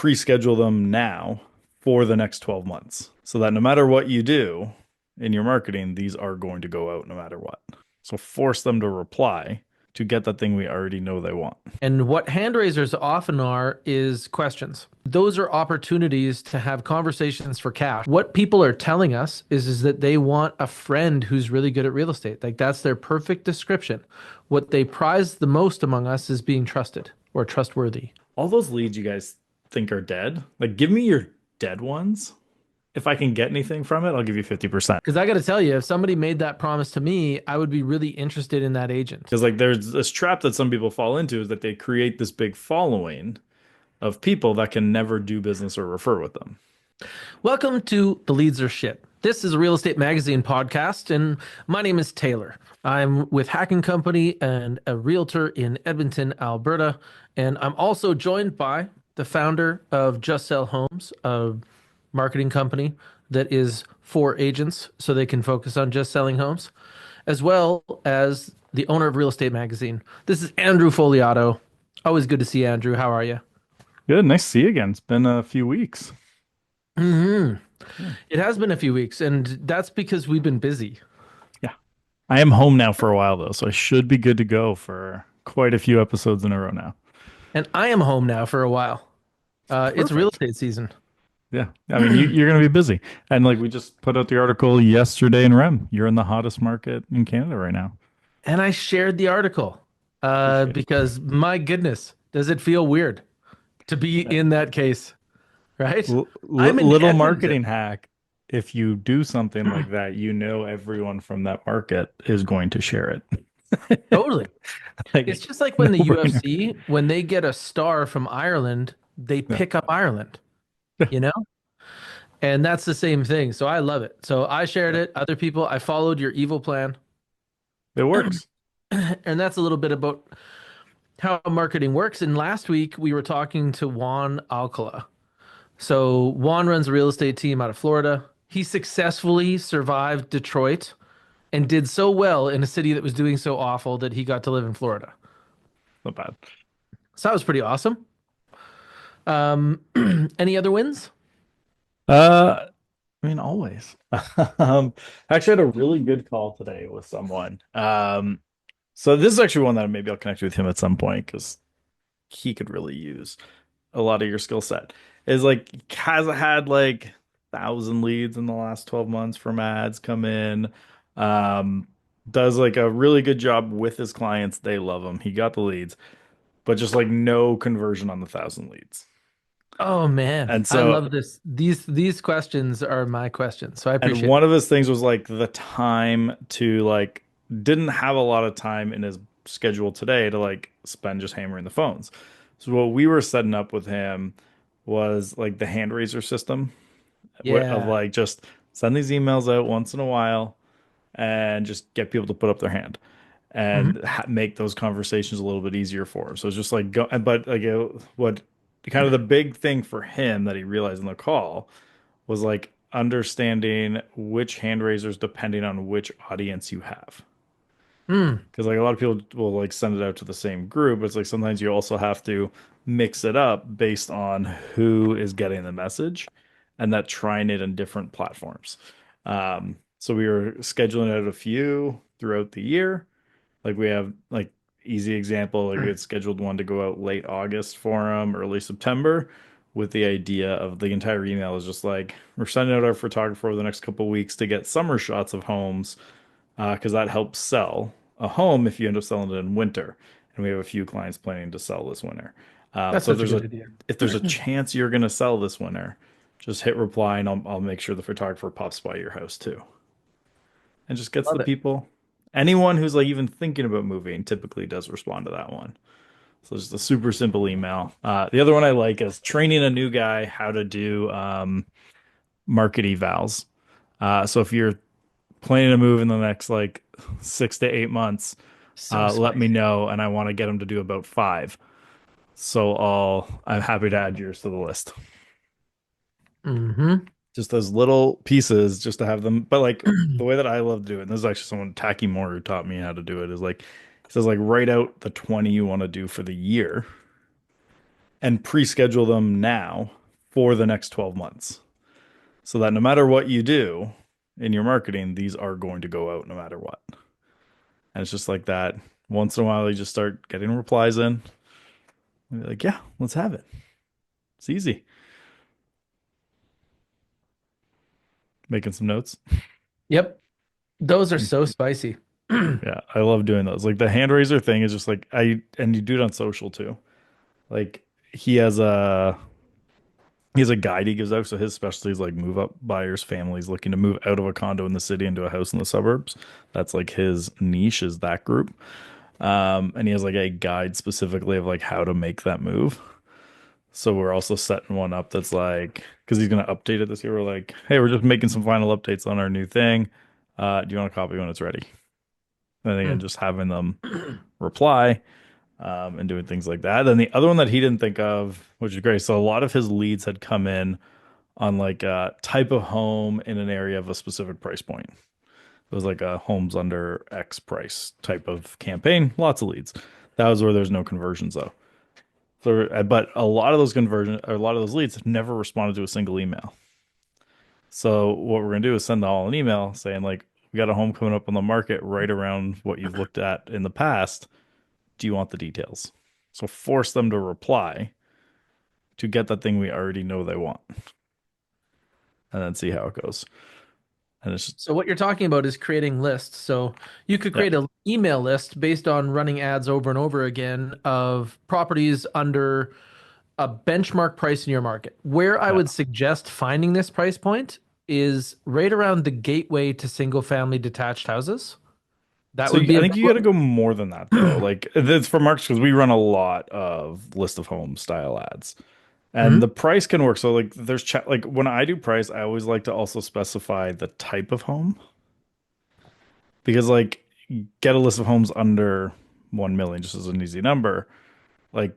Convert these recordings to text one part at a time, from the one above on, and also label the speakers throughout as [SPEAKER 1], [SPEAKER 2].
[SPEAKER 1] pre-schedule them now for the next 12 months so that no matter what you do in your marketing, these are going to go out no matter what. So force them to reply to get that thing we already know they want.
[SPEAKER 2] And what hand raisers often are is questions. Those are opportunities to have conversations for cash. What people are telling us is that they want a friend who's really good at real estate. Like that's their perfect description. What they prize the most among us is being trusted or trustworthy.
[SPEAKER 1] All those leads you guys think are dead, like give me your dead ones. If I can get anything from it, I'll give you 50%.
[SPEAKER 2] Because I got to tell you, if somebody made that promise to me, I would be really interested in that agent.
[SPEAKER 1] Because like there's this trap that some people fall into is that they create this big following of people that can never do business or refer with them.
[SPEAKER 2] Welcome to The Leads Are Shit. This is a real estate magazine podcast, and my name is Taylor. I'm with Hacking Company and a realtor in Edmonton, Alberta. And I'm also joined by the founder of Just Sell Homes, a marketing company that is for agents so they can focus on just selling homes, as well as the owner of Real Estate Magazine. This is Andrew Foliato. Always good to see you, Andrew. How are you?
[SPEAKER 1] Good, nice to see you again. It's been a few weeks.
[SPEAKER 2] hmm
[SPEAKER 1] Yeah.
[SPEAKER 2] It has been a few weeks, and that's because we've been busy.
[SPEAKER 1] Yeah. I am home now for a while though, so I should be good to go for quite a few episodes in a row now.
[SPEAKER 2] And I am home now for a while. It's real
[SPEAKER 1] Perfect.
[SPEAKER 2] estate season.
[SPEAKER 1] Yeah. I mean, you're going to be busy. And like we just put out the article yesterday in REM. You're in the hottest market in Canada right now.
[SPEAKER 2] And I shared the article
[SPEAKER 1] Appreciate it.
[SPEAKER 2] because my goodness, does it feel weird to be in that case, right? I'm in
[SPEAKER 1] Little
[SPEAKER 2] Edmonton.
[SPEAKER 1] marketing hack. If you do something like that, you know everyone from that market is going to share it.
[SPEAKER 2] Totally. It's
[SPEAKER 1] Like
[SPEAKER 2] just like when
[SPEAKER 1] no
[SPEAKER 2] the
[SPEAKER 1] brainer.
[SPEAKER 2] UFC, when they get a star from Ireland, they
[SPEAKER 1] Yeah.
[SPEAKER 2] pick up Ireland, you know? And that's the same thing. So I love it. So I shared
[SPEAKER 1] Yeah.
[SPEAKER 2] it. Other people, I followed your evil plan.
[SPEAKER 1] It works.
[SPEAKER 2] And that's a little bit about how marketing works. And last week we were talking to Juan Alcala. So Juan runs a real estate team out of Florida. He successfully survived Detroit and did so well in a city that was doing so awful that he got to live in Florida.
[SPEAKER 1] Not bad.
[SPEAKER 2] So that was pretty awesome. Um, any other wins?
[SPEAKER 1] Uh, I mean, always. Um, Actually had a really good call today with someone. So this is actually one that maybe I'll connect with him at some point because he could really use a lot of your skill set. Is like has had like 1,000 leads in the last 12 months from ads come in. Um, does like a really good job with his clients. They love him. He got the leads, but just like no conversion on the 1,000 leads.
[SPEAKER 2] Oh man,
[SPEAKER 1] And
[SPEAKER 2] I
[SPEAKER 1] so
[SPEAKER 2] love this. These questions are my questions, so I
[SPEAKER 1] And
[SPEAKER 2] appreciate
[SPEAKER 1] one
[SPEAKER 2] it.
[SPEAKER 1] of his things was like the time to like didn't have a lot of time in his schedule today to like spend just hammering the phones. So what we were setting up with him was like the hand raiser system of
[SPEAKER 2] Yeah.
[SPEAKER 1] like just send these emails out once in a while and just get people to put up their hand
[SPEAKER 2] hmm
[SPEAKER 1] and make those conversations a little bit easier for him. So it's just like go, but like what kind of the big thing for him that he realized in the call was like understanding which hand raisers depending on which audience you have.
[SPEAKER 2] Mm.
[SPEAKER 1] Because like a lot of people will like send it out to the same group. It's like sometimes you also have to mix it up based on who is getting the message and that trying it in different platforms. So we were scheduling out a few throughout the year. Like we have like easy example, like we had scheduled one to go out late August for him, early September, with the idea of the entire email is just like we're sending out our photographer over the next couple of weeks to get summer shots of homes, because that helps sell a home if you end up selling it in winter. And we have a few clients planning to sell this winter.
[SPEAKER 2] That's
[SPEAKER 1] So if
[SPEAKER 2] such a
[SPEAKER 1] there's
[SPEAKER 2] good
[SPEAKER 1] a
[SPEAKER 2] idea.
[SPEAKER 1] if there's a chance you're gonna sell this winter, just hit reply and I'll make sure the photographer pops by your house too and just gets the
[SPEAKER 2] Love it.
[SPEAKER 1] people. Anyone who's like even thinking about moving typically does respond to that one. So it's just a super simple email. The other one I like is training a new guy how to do market evals. So if you're planning to move in the next like 6 to 8 months,
[SPEAKER 2] So
[SPEAKER 1] let me
[SPEAKER 2] spicy.
[SPEAKER 1] know, and I want to get them to do about five. So I'm happy to add yours to the list.
[SPEAKER 2] hmm
[SPEAKER 1] Just those little pieces, just to have them. But like the way that I love to do it, and this is actually someone Tacky Moore who taught me how to do it, is like it says like write out the 20 you want to do for the year and pre-schedule them now for the next 12 months. So that no matter what you do in your marketing, these are going to go out no matter what. And it's just like that. Once in a while, you just start getting replies in. And be like, yeah, let's have it. It's easy. Making some notes.
[SPEAKER 2] Yep. Those are so spicy.
[SPEAKER 1] Yeah, I love doing those. Like the hand raiser thing is just like and you do it on social too. Like he has a he has a guide he gives out. So his specialty is like move up buyers, families looking to move out of a condo in the city into a house in the suburbs. That's like his niche is that group. And he has like a guide specifically of like how to make that move. So we're also setting one up that's like, because he's going to update it this year. We're like, hey, we're just making some final updates on our new thing. Do you want a copy when it's ready? And again,
[SPEAKER 2] Mm.
[SPEAKER 1] just having them reply and doing things like that. Then the other one that he didn't think of, which is great. So a lot of his leads had come in on like a type of home in an area of a specific price point. It was like a homes under X price type of campaign. Lots of leads. That was where there's no conversions though. So, but a lot of those conversions or a lot of those leads never responded to a single email. So what we're gonna do is send them all an email saying like, we got a home coming up on the market right around what you've looked at in the past. Do you want the details? So force them to reply to get that thing we already know they want, and then see how it goes. And it's just,
[SPEAKER 2] So what you're talking about is creating lists. So you could
[SPEAKER 1] yeah,
[SPEAKER 2] create an email list based on running ads over and over again of properties under a benchmark price in your market. Where I
[SPEAKER 1] yeah.
[SPEAKER 2] would suggest finding this price point is right around the gateway to single family detached houses. That
[SPEAKER 1] So
[SPEAKER 2] would be
[SPEAKER 1] I
[SPEAKER 2] a
[SPEAKER 1] think
[SPEAKER 2] big
[SPEAKER 1] you got to
[SPEAKER 2] one.
[SPEAKER 1] go more than that though. Like it's for marks because we run a lot of list of home style ads. And
[SPEAKER 2] Mhm.
[SPEAKER 1] the price can work. So like there's like when I do price, I always like to also specify the type of home because like get a list of homes under 1 million just as an easy number. Like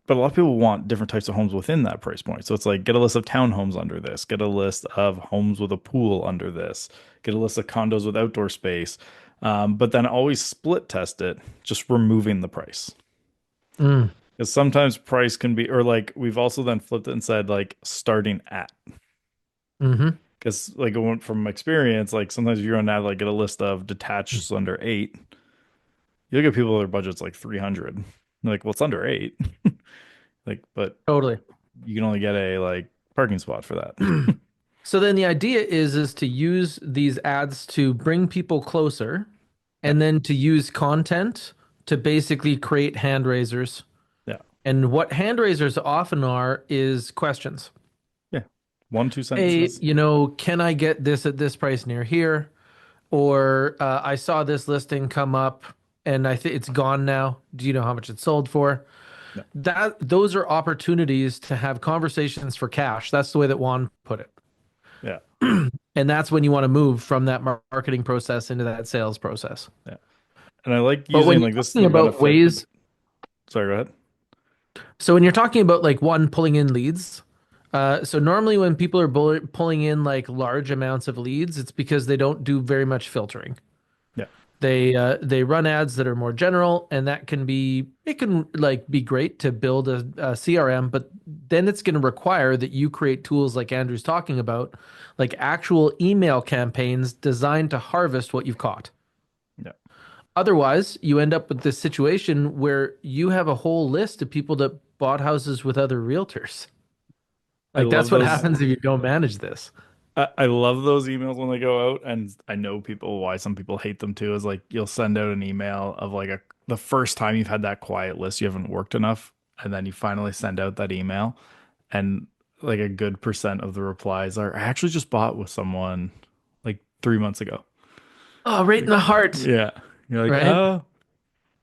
[SPEAKER 1] but a lot of people want different types of homes within that price point. So it's like get a list of townhomes under this, get a list of homes with a pool under this, get a list of condos with outdoor space. But then always split test it, just removing the price.
[SPEAKER 2] Mm.
[SPEAKER 1] Because sometimes price can be, or like we've also then flipped it and said like starting at.
[SPEAKER 2] Hmm.
[SPEAKER 1] Because like it went from experience, like sometimes if you're on ad, like get a list of detached under eight, you'll get people their budget's like 300. They're like, well, it's under eight. Like, but
[SPEAKER 2] Totally.
[SPEAKER 1] you can only get a like parking spot for that.
[SPEAKER 2] So then the idea is to use these ads to bring people closer
[SPEAKER 1] Yeah.
[SPEAKER 2] and then to use content to basically create hand raisers.
[SPEAKER 1] Yeah.
[SPEAKER 2] And what hand raisers often are is questions.
[SPEAKER 1] Yeah. One, two
[SPEAKER 2] Hey,
[SPEAKER 1] sentences.
[SPEAKER 2] can I get this at this price near here? Or I saw this listing come up and I think it's gone now. Do you know how much it sold for?
[SPEAKER 1] Yeah.
[SPEAKER 2] Those are opportunities to have conversations for cash. That's the way that Juan put it.
[SPEAKER 1] Yeah.
[SPEAKER 2] And that's when you want to move from that marketing process into that sales process.
[SPEAKER 1] Yeah. And I like
[SPEAKER 2] But when
[SPEAKER 1] using
[SPEAKER 2] you're
[SPEAKER 1] like this is
[SPEAKER 2] talking
[SPEAKER 1] the
[SPEAKER 2] about
[SPEAKER 1] benefit.
[SPEAKER 2] ways,
[SPEAKER 1] Sorry, go ahead.
[SPEAKER 2] so when you're talking about like one pulling in leads, so normally when people are pulling in like large amounts of leads, it's because they don't do very much filtering.
[SPEAKER 1] Yeah.
[SPEAKER 2] They run ads that are more general, and that can be it can like be great to build a CRM, but then it's going to require that you create tools like Andrew's talking about, like actual email campaigns designed to harvest what you've caught.
[SPEAKER 1] Yeah.
[SPEAKER 2] Otherwise, you end up with this situation where you have a whole list of people that bought houses with other realtors.
[SPEAKER 1] I
[SPEAKER 2] Like
[SPEAKER 1] love
[SPEAKER 2] that's what
[SPEAKER 1] those.
[SPEAKER 2] happens if you don't manage this.
[SPEAKER 1] I love those emails when they go out, and I know people why some people hate them too. Is like you'll send out an email of like the first time you've had that quiet list, you haven't worked enough, and then you finally send out that email, and like a good percent of the replies are I actually just bought with someone like 3 months ago.
[SPEAKER 2] Oh, right in
[SPEAKER 1] Like,
[SPEAKER 2] the heart,
[SPEAKER 1] yeah, you're like,
[SPEAKER 2] right?
[SPEAKER 1] oh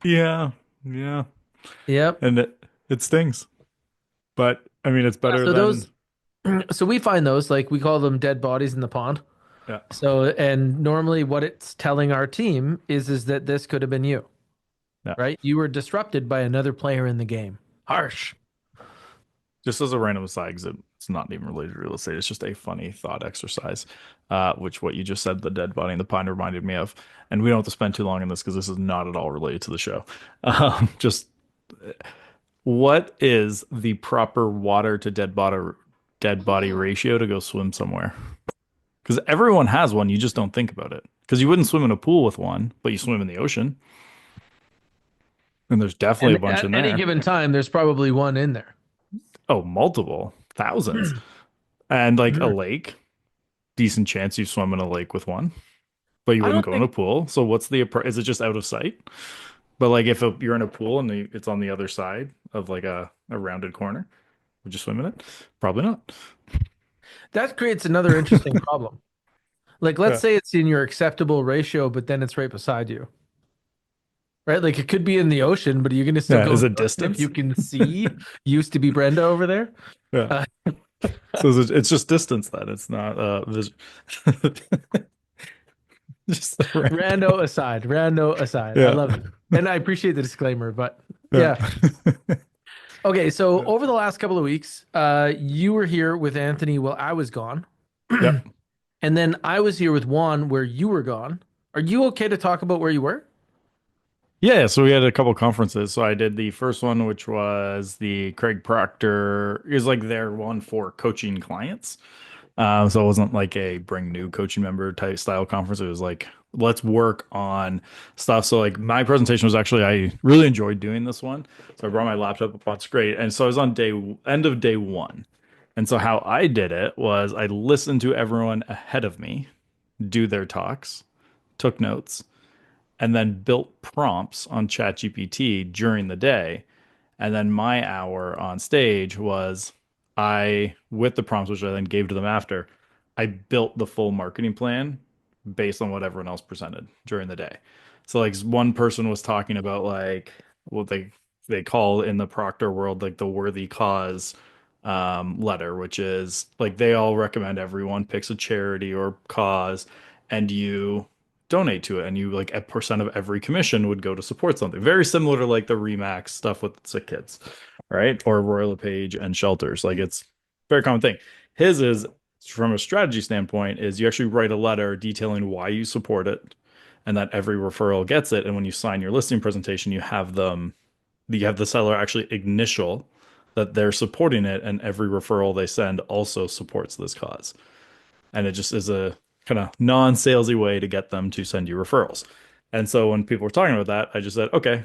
[SPEAKER 1] yeah, yeah,
[SPEAKER 2] Yep.
[SPEAKER 1] and it stings, but I mean it's
[SPEAKER 2] Yeah,
[SPEAKER 1] better
[SPEAKER 2] so
[SPEAKER 1] than
[SPEAKER 2] those so we find those like we call them dead bodies in the pond.
[SPEAKER 1] yeah,
[SPEAKER 2] So and normally what it's telling our team is that this could have been you,
[SPEAKER 1] yeah.
[SPEAKER 2] right? You were disrupted by another player in the game. Harsh.
[SPEAKER 1] Just as a random aside, 'cause it's not even related to real estate. It's just a funny thought exercise, which what you just said, the dead body in the pine reminded me of. And we don't have to spend too long on this because this is not at all related to the show. Just What is the proper water to dead body ratio to go swim somewhere? Because everyone has one, you just don't think about it. Because you wouldn't swim in a pool with one, but you swim in the ocean, and there's definitely a
[SPEAKER 2] And
[SPEAKER 1] bunch
[SPEAKER 2] at
[SPEAKER 1] in
[SPEAKER 2] any
[SPEAKER 1] there.
[SPEAKER 2] given time, there's probably one in there.
[SPEAKER 1] Oh, multiple, thousands. And like a
[SPEAKER 2] Mhm.
[SPEAKER 1] lake, decent chance you swim in a lake with one, but you
[SPEAKER 2] I
[SPEAKER 1] wouldn't
[SPEAKER 2] don't
[SPEAKER 1] go in a
[SPEAKER 2] think
[SPEAKER 1] pool. So is it just out of sight? But like if you're in a pool and it's on the other side of like a rounded corner, would you swim in it? Probably not.
[SPEAKER 2] that creates another interesting problem. Like, let's
[SPEAKER 1] Yeah.
[SPEAKER 2] say it's in your acceptable ratio, but then it's right beside you, right? Like, it could be in the ocean, but are you going to still
[SPEAKER 1] Yeah.
[SPEAKER 2] go in
[SPEAKER 1] Is it
[SPEAKER 2] the ocean if you
[SPEAKER 1] distance?
[SPEAKER 2] can see used to be Brenda over there?
[SPEAKER 1] Yeah.
[SPEAKER 2] Uh,
[SPEAKER 1] So it's just distance then. It's not just the random.
[SPEAKER 2] rando aside. I
[SPEAKER 1] Yeah.
[SPEAKER 2] love it. And I appreciate the disclaimer, but
[SPEAKER 1] Yeah.
[SPEAKER 2] yeah. Okay, so over the last couple of weeks, you were here with Anthony while I was gone.
[SPEAKER 1] Yep.
[SPEAKER 2] And then I was here with Juan where you were gone. Are you okay to talk about where you were?
[SPEAKER 1] Yeah, so we had a couple conferences. So I did the first one, which was the Craig Proctor is like their one for coaching clients. So it wasn't like a bring new coaching member type style conference. It was like, let's work on stuff. So like my presentation was actually, I really enjoyed doing this one. So I brought my laptop up on it's great. And so I was on end of day one. And so how I did it was I listened to everyone ahead of me do their talks, took notes, and then built prompts on ChatGPT during the day. And then my hour on stage was with the prompts, which I then gave to them after, I built the full marketing plan based on what everyone else presented during the day. So like one person was talking about like what they call in the Proctor world like the worthy cause letter, which is like they all recommend everyone picks a charity or cause and you donate to it and you like a percent of every commission would go to support something very similar to like the Remax stuff with sick kids, right? Or Royal LePage and shelters. Like it's a very common thing. His is from a strategy standpoint is you actually write a letter detailing why you support it and that every referral gets it. And when you sign your listing presentation, you have the seller actually initial that they're supporting it and every referral they send also supports this cause. And it just is a kind of non-salesy way to get them to send you referrals. And so when people were talking about that, I just said, okay,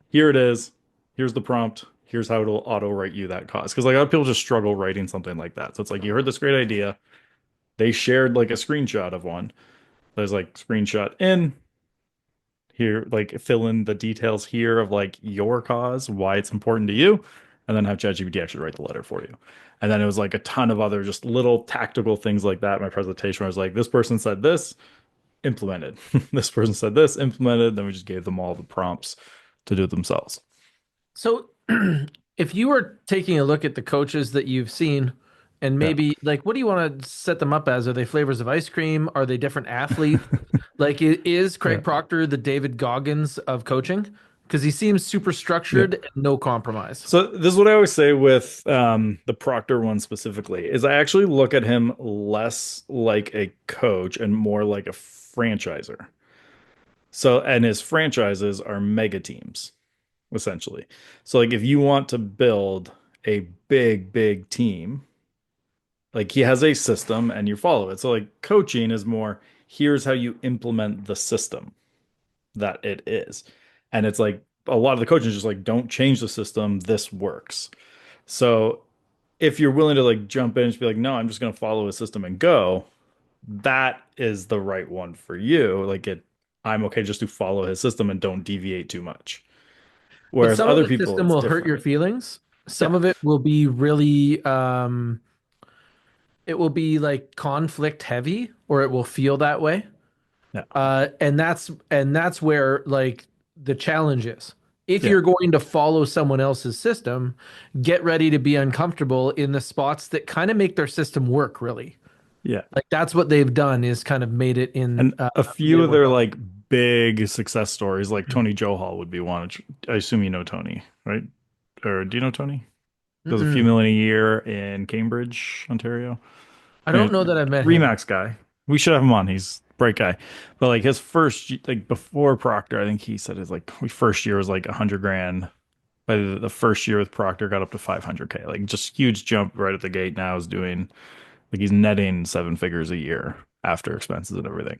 [SPEAKER 1] here it is. Here's the prompt. Here's how it'll auto write you that cause. Because like a lot of people just struggle writing something like that. So it's like you heard this great idea. They shared like a screenshot of one. There's like screenshot in here, like fill in the details here of like your cause, why it's important to you, and then have ChatGPT actually write the letter for you. And then it was like a ton of other just little tactical things like that. My presentation was like, this person said this, implemented. This person said this, implemented. Then we just gave them all the prompts to do it themselves.
[SPEAKER 2] So, if you were taking a look at the coaches that you've seen, and
[SPEAKER 1] Yeah.
[SPEAKER 2] maybe like, what do you want to set them up as? Are they flavors of ice cream? Are they different athletes? Like, is
[SPEAKER 1] Yeah.
[SPEAKER 2] Craig Proctor the David Goggins of coaching? Because he seems super
[SPEAKER 1] Yeah.
[SPEAKER 2] structured and no compromise.
[SPEAKER 1] So this is what I always say with the Proctor one specifically is I actually look at him less like a coach and more like a franchiser. So and his franchises are mega teams essentially. So like if you want to build a big team, like he has a system and you follow it. So like coaching is more here's how you implement the system that it is. And it's like a lot of the coaching is just like don't change the system, this works. So if you're willing to like jump in and just be like, no, I'm just going to follow a system and go, that is the right one for you. I'm okay just to follow his system and don't deviate too much.
[SPEAKER 2] But
[SPEAKER 1] Whereas
[SPEAKER 2] some of
[SPEAKER 1] other
[SPEAKER 2] the
[SPEAKER 1] people,
[SPEAKER 2] system
[SPEAKER 1] it's
[SPEAKER 2] will hurt
[SPEAKER 1] different.
[SPEAKER 2] your feelings. Some
[SPEAKER 1] Yeah.
[SPEAKER 2] of it will be really, it will be like conflict heavy, or it will feel that way.
[SPEAKER 1] Yeah.
[SPEAKER 2] And that's where like the challenge is. If
[SPEAKER 1] Yeah.
[SPEAKER 2] you're going to follow someone else's system, get ready to be uncomfortable in the spots that kind of make their system work really.
[SPEAKER 1] Yeah.
[SPEAKER 2] Like that's what they've done is kind of made it in
[SPEAKER 1] And a
[SPEAKER 2] made
[SPEAKER 1] few
[SPEAKER 2] it
[SPEAKER 1] of
[SPEAKER 2] work
[SPEAKER 1] their
[SPEAKER 2] out.
[SPEAKER 1] like big success stories, like Tony Johal would be one. I assume you know Tony, right? Or do you know Tony? Does a few
[SPEAKER 2] Mm-mm.
[SPEAKER 1] million a year in Cambridge, Ontario.
[SPEAKER 2] I
[SPEAKER 1] Yeah,
[SPEAKER 2] don't know that I've met him.
[SPEAKER 1] Remax guy. We should have him on. He's a bright guy. But like his first, like before Proctor, I think he said his like first year was like 100 grand by the first year with Proctor got up to 500K. Like just huge jump right at the gate. Now is doing like he's netting seven figures a year after expenses and everything.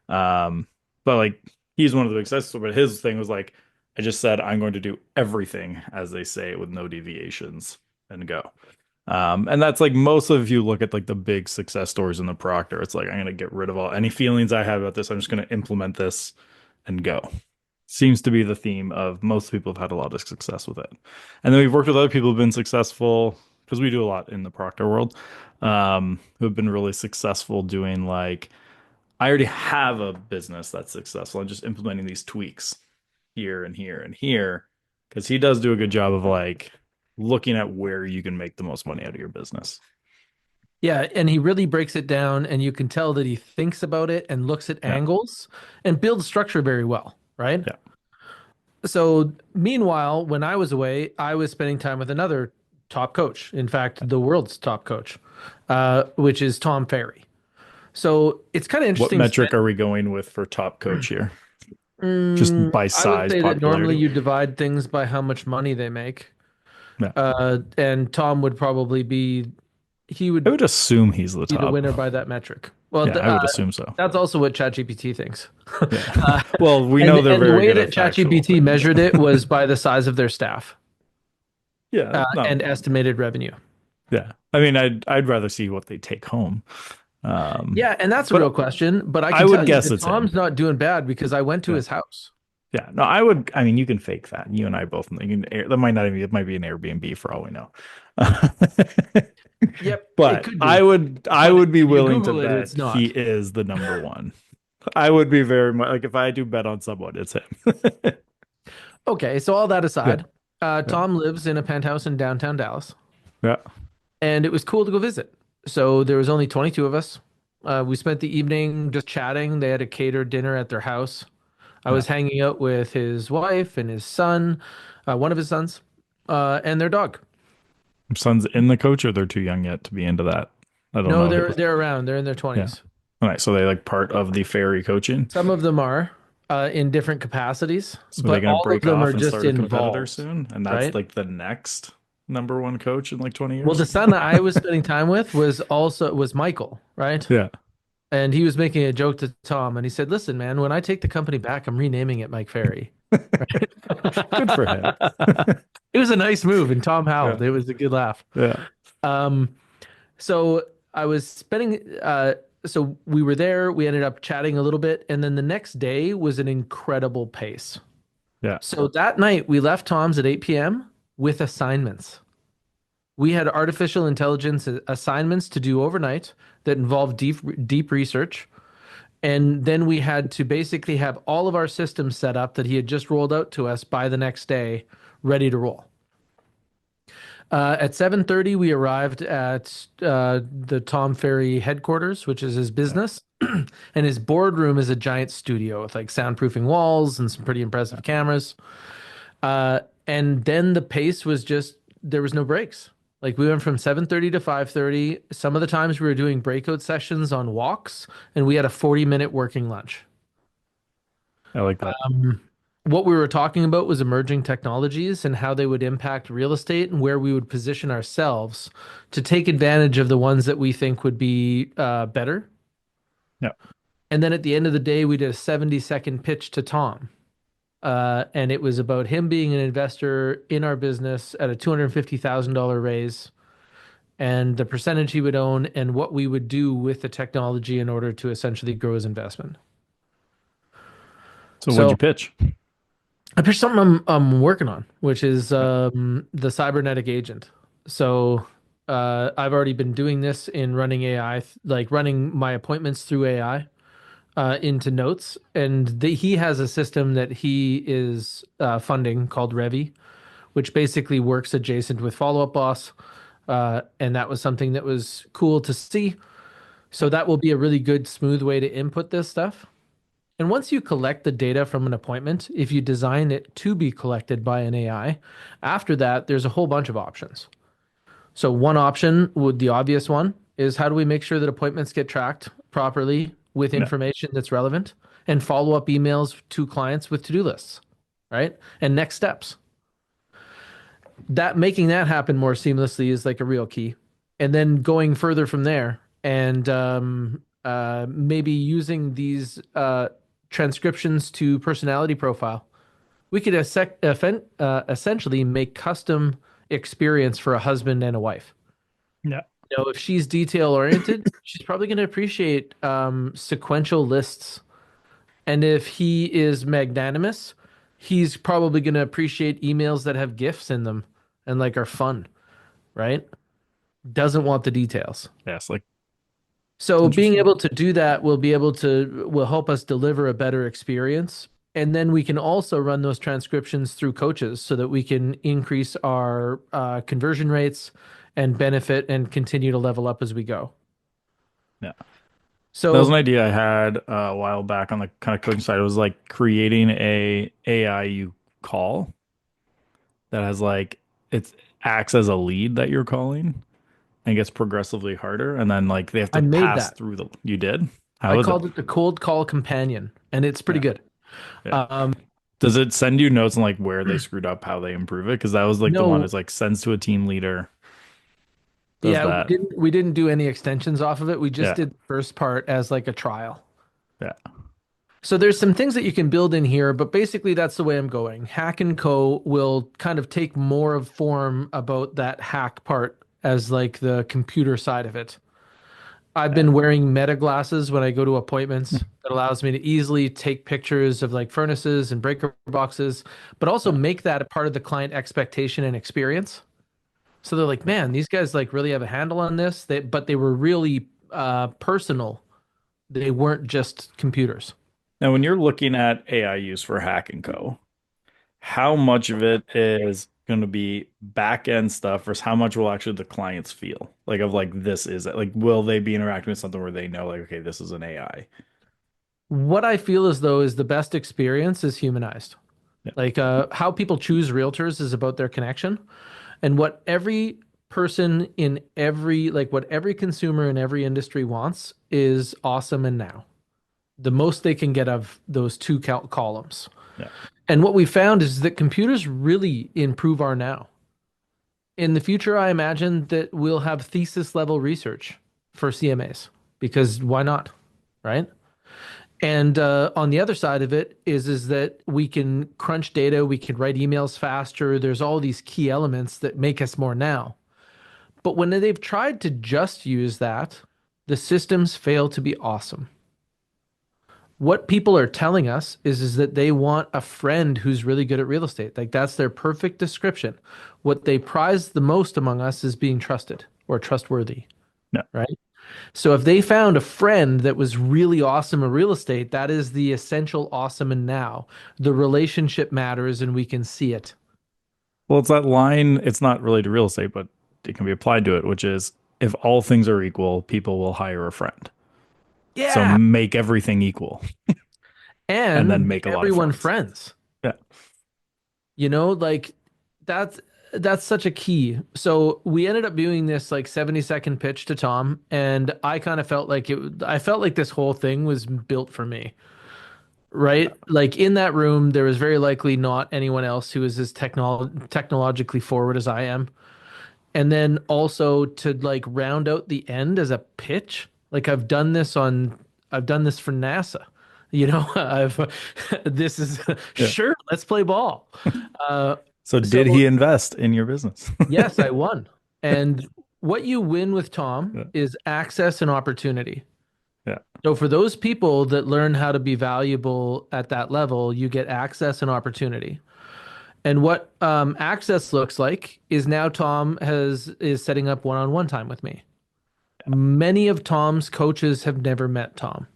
[SPEAKER 1] But like he's one of the big successes. But his thing was like, I just said I'm going to do everything as they say with no deviations and go. And that's like most of if you look at like the big success stories in the Proctor, it's like I'm gonna get rid of all any feelings I have about this. I'm just gonna implement this and go. Seems to be the theme of most people have had a lot of success with it. And then we've worked with other people who've been successful because we do a lot in the Proctor world, who have been really successful doing like I already have a business that's successful. I'm just implementing these tweaks here and here and here because he does do a good job of like looking at where you can make the most money out of your business.
[SPEAKER 2] Yeah, and he really breaks it down, and you can tell that he thinks about it and looks at
[SPEAKER 1] Yeah.
[SPEAKER 2] angles and builds structure very well, right?
[SPEAKER 1] Yeah.
[SPEAKER 2] So, meanwhile, when I was away, I was spending time with another top coach. In fact, the world's top coach, which is Tom Ferry. So it's kind of
[SPEAKER 1] What
[SPEAKER 2] interesting to spend.
[SPEAKER 1] metric are we going with for top coach here? Just by
[SPEAKER 2] I would
[SPEAKER 1] size,
[SPEAKER 2] say that normally
[SPEAKER 1] popularity?
[SPEAKER 2] you divide things by how much money they make.
[SPEAKER 1] Yeah.
[SPEAKER 2] And Tom would probably he
[SPEAKER 1] I
[SPEAKER 2] would
[SPEAKER 1] would assume he's the
[SPEAKER 2] be the
[SPEAKER 1] top.
[SPEAKER 2] winner by that metric. Well,
[SPEAKER 1] Yeah, I would assume so.
[SPEAKER 2] that's also what ChatGPT thinks.
[SPEAKER 1] Yeah.
[SPEAKER 2] Uh,
[SPEAKER 1] Well, we
[SPEAKER 2] and
[SPEAKER 1] know they're
[SPEAKER 2] and the
[SPEAKER 1] very
[SPEAKER 2] way
[SPEAKER 1] good
[SPEAKER 2] that
[SPEAKER 1] at factual
[SPEAKER 2] ChatGPT
[SPEAKER 1] things.
[SPEAKER 2] measured it was by the size of their staff
[SPEAKER 1] Yeah, that's not a
[SPEAKER 2] and
[SPEAKER 1] problem.
[SPEAKER 2] estimated revenue.
[SPEAKER 1] Yeah. I mean, I'd rather see what they take home.
[SPEAKER 2] Yeah, and that's a real
[SPEAKER 1] But
[SPEAKER 2] question. But I
[SPEAKER 1] I
[SPEAKER 2] can
[SPEAKER 1] would
[SPEAKER 2] tell you
[SPEAKER 1] guess
[SPEAKER 2] that
[SPEAKER 1] it's him.
[SPEAKER 2] Tom's not doing bad because I went to
[SPEAKER 1] Yeah.
[SPEAKER 2] his house.
[SPEAKER 1] Yeah. No, I would. I mean, you can fake that. You and I both. That might not even. It might be an Airbnb for all we know.
[SPEAKER 2] Yep, it
[SPEAKER 1] But
[SPEAKER 2] could
[SPEAKER 1] I
[SPEAKER 2] be.
[SPEAKER 1] would. I
[SPEAKER 2] But
[SPEAKER 1] would be
[SPEAKER 2] if you
[SPEAKER 1] willing to
[SPEAKER 2] Google it,
[SPEAKER 1] bet
[SPEAKER 2] it's
[SPEAKER 1] he
[SPEAKER 2] not.
[SPEAKER 1] is the number one. I would be very much like if I do bet on someone, it's him.
[SPEAKER 2] Okay, so all that
[SPEAKER 1] Yeah.
[SPEAKER 2] aside,
[SPEAKER 1] Yeah.
[SPEAKER 2] Tom lives in a penthouse in downtown Dallas,
[SPEAKER 1] Yeah.
[SPEAKER 2] and it was cool to go visit. So there was only 22 of us. We spent the evening just chatting. They had a catered dinner at their house. I
[SPEAKER 1] Yeah.
[SPEAKER 2] was hanging out with his wife and his son, one of his sons, and their dog.
[SPEAKER 1] Son's in the coach, or they're too young yet to be into that. I don't
[SPEAKER 2] No,
[SPEAKER 1] know
[SPEAKER 2] they're
[SPEAKER 1] his.
[SPEAKER 2] they're around. They're in their
[SPEAKER 1] Yeah.
[SPEAKER 2] 20s.
[SPEAKER 1] All right. So they like part of the fairy coaching.
[SPEAKER 2] Some of them are in different capacities,
[SPEAKER 1] So they're
[SPEAKER 2] but
[SPEAKER 1] gonna
[SPEAKER 2] all of
[SPEAKER 1] break
[SPEAKER 2] them are
[SPEAKER 1] off and
[SPEAKER 2] just
[SPEAKER 1] start a competitor
[SPEAKER 2] involved,
[SPEAKER 1] soon, and that's
[SPEAKER 2] right?
[SPEAKER 1] like the next number one coach in like 20
[SPEAKER 2] Well, the
[SPEAKER 1] years.
[SPEAKER 2] son that I was spending time with was Michael, right?
[SPEAKER 1] Yeah.
[SPEAKER 2] And he was making a joke to Tom, and he said, "Listen, man, when I take the company back, I'm renaming it Mike Ferry."
[SPEAKER 1] Good for him.
[SPEAKER 2] It was a nice move, and Tom
[SPEAKER 1] Yeah.
[SPEAKER 2] howled. It was a good laugh.
[SPEAKER 1] Yeah.
[SPEAKER 2] Um, so I was spending, so we were there. We ended up chatting a little bit, and then the next day was an incredible pace.
[SPEAKER 1] Yeah.
[SPEAKER 2] So that night we left Tom's at 8 p.m. with assignments. We had artificial intelligence assignments to do overnight that involved deep research. And then we had to basically have all of our systems set up that he had just rolled out to us by the next day, ready to roll. At 7:30, we arrived at the Tom Ferry headquarters, which is his
[SPEAKER 1] Yeah.
[SPEAKER 2] business. And his boardroom is a giant studio with like soundproofing walls and some pretty impressive cameras. And then the pace was just, there was no breaks. Like we went from 7:30 to 5:30. Some of the times we were doing breakout sessions on walks, and we had a 40-minute working lunch.
[SPEAKER 1] I like that.
[SPEAKER 2] What we were talking about was emerging technologies and how they would impact real estate and where we would position ourselves to take advantage of the ones that we think would be better.
[SPEAKER 1] Yeah.
[SPEAKER 2] And then at the end of the day, we did a 70-second pitch to Tom. And it was about him being an investor in our business at a $250,000 raise and the percentage he would own and what we would do with the technology in order to essentially grow his investment.
[SPEAKER 1] So what'd
[SPEAKER 2] So
[SPEAKER 1] you pitch?
[SPEAKER 2] I pitched something I'm working on, which is the cybernetic agent. So I've already been doing this in running AI, like running my appointments through AI into notes. And he has a system that he is funding called Revy, which basically works adjacent with Follow Up Boss. And that was something that was cool to see. So that will be a really good, smooth way to input this stuff. And once you collect the data from an appointment, if you design it to be collected by an AI, after that, there's a whole bunch of options. So one option would the obvious one is how do we make sure that appointments get tracked properly with
[SPEAKER 1] Yeah.
[SPEAKER 2] information that's relevant and follow up emails to clients with to-do lists, right? And next steps. that making that happen more seamlessly is like a real key. And then going further from there and maybe using these transcriptions to personality profile. We could essentially make custom experience for a husband and a wife.
[SPEAKER 1] Yeah.
[SPEAKER 2] You know, if she's detail oriented, she's probably going to appreciate sequential lists. And if he is magnanimous, he's probably going to appreciate emails that have GIFs in them and like are fun, right? Doesn't want the details.
[SPEAKER 1] Yes, like it's
[SPEAKER 2] So being
[SPEAKER 1] interesting.
[SPEAKER 2] able to do that will help us deliver a better experience. And then we can also run those transcriptions through coaches so that we can increase our conversion rates and benefit and continue to level up as we go.
[SPEAKER 1] Yeah. That was an
[SPEAKER 2] So
[SPEAKER 1] idea I had a while back on the kind of coaching side. It was like creating a AI you call that has like it acts as a lead that you're calling and gets progressively harder, and then like they have
[SPEAKER 2] I
[SPEAKER 1] to
[SPEAKER 2] made
[SPEAKER 1] pass
[SPEAKER 2] that.
[SPEAKER 1] through the. You did?
[SPEAKER 2] I
[SPEAKER 1] How is it?
[SPEAKER 2] called it the cold call companion, and it's pretty
[SPEAKER 1] Yeah,
[SPEAKER 2] good.
[SPEAKER 1] yeah.
[SPEAKER 2] Um,
[SPEAKER 1] Does it send you notes on like where they screwed up, how they improve it? Because that was like the one
[SPEAKER 2] no,
[SPEAKER 1] is like sends to a team leader, does
[SPEAKER 2] yeah,
[SPEAKER 1] that.
[SPEAKER 2] we didn't do any extensions off of it. We just
[SPEAKER 1] Yeah,
[SPEAKER 2] did the first part as like a trial.
[SPEAKER 1] yeah,
[SPEAKER 2] So there's some things that you can build in here, but basically that's the way I'm going. Hack and Co will kind of take more of form about that hack part as like the computer side of it. I've
[SPEAKER 1] yeah.
[SPEAKER 2] been wearing meta glasses when I go to appointments. That allows me to easily take pictures of like furnaces and breaker boxes, but also
[SPEAKER 1] Yeah.
[SPEAKER 2] make that a part of the client expectation and experience. So they're like, man, these guys like really have a handle on this. But they were really personal. They weren't just computers.
[SPEAKER 1] Now, when you're looking at AI use for Hack and Co, how much of it is going to be back end stuff versus how much will actually the clients feel like of like this is it? Like, will they be interacting with something where they know like, okay, this is an AI?
[SPEAKER 2] What I feel as though is the best experience is humanized.
[SPEAKER 1] Yeah.
[SPEAKER 2] Like how people choose realtors is about their connection. And what every person in what every consumer in every industry wants is awesome and now. The most they can get of those two columns.
[SPEAKER 1] Yeah.
[SPEAKER 2] And what we found is that computers really improve our now. In the future, I imagine that we'll have thesis level research for CMAs because why not? Right? And on the other side of it is that we can crunch data, we can write emails faster. There's all these key elements that make us more now. But when they've tried to just use that, the systems fail to be awesome. What people are telling us is that they want a friend who's really good at real estate. Like that's their perfect description. What they prize the most among us is being trusted or trustworthy,
[SPEAKER 1] Yeah.
[SPEAKER 2] right? So if they found a friend that was really awesome at real estate, that is the essential awesome and now. The relationship matters and we can see it.
[SPEAKER 1] Well, it's that line, it's not related to real estate, but it can be applied to it, which is if all things are equal, people will hire a friend. So
[SPEAKER 2] Yeah.
[SPEAKER 1] make everything equal and then
[SPEAKER 2] And make
[SPEAKER 1] make a lot of
[SPEAKER 2] everyone
[SPEAKER 1] friends.
[SPEAKER 2] friends.
[SPEAKER 1] Yeah.
[SPEAKER 2] You know, like that's that's such a key. So we ended up doing this like 70-second pitch to Tom, and I kind of felt like I felt like this whole thing was built for me. Right? Like in that room, there was very likely not anyone else who is as technologically forward as I am. And then also to like round out the end as a pitch, like I've done this for NASA. You know, I've this is
[SPEAKER 1] Yeah.
[SPEAKER 2] sure, let's play ball. Uh,
[SPEAKER 1] So did
[SPEAKER 2] so
[SPEAKER 1] he invest in your business?
[SPEAKER 2] yes, I won. And what you win with Tom
[SPEAKER 1] Yeah.
[SPEAKER 2] is access and opportunity.
[SPEAKER 1] Yeah.
[SPEAKER 2] So for those people that learn how to be valuable at that level, you get access and opportunity. And what access looks like is now Tom has is setting up one-on-one time with me. Many of Tom's coaches have never met Tom.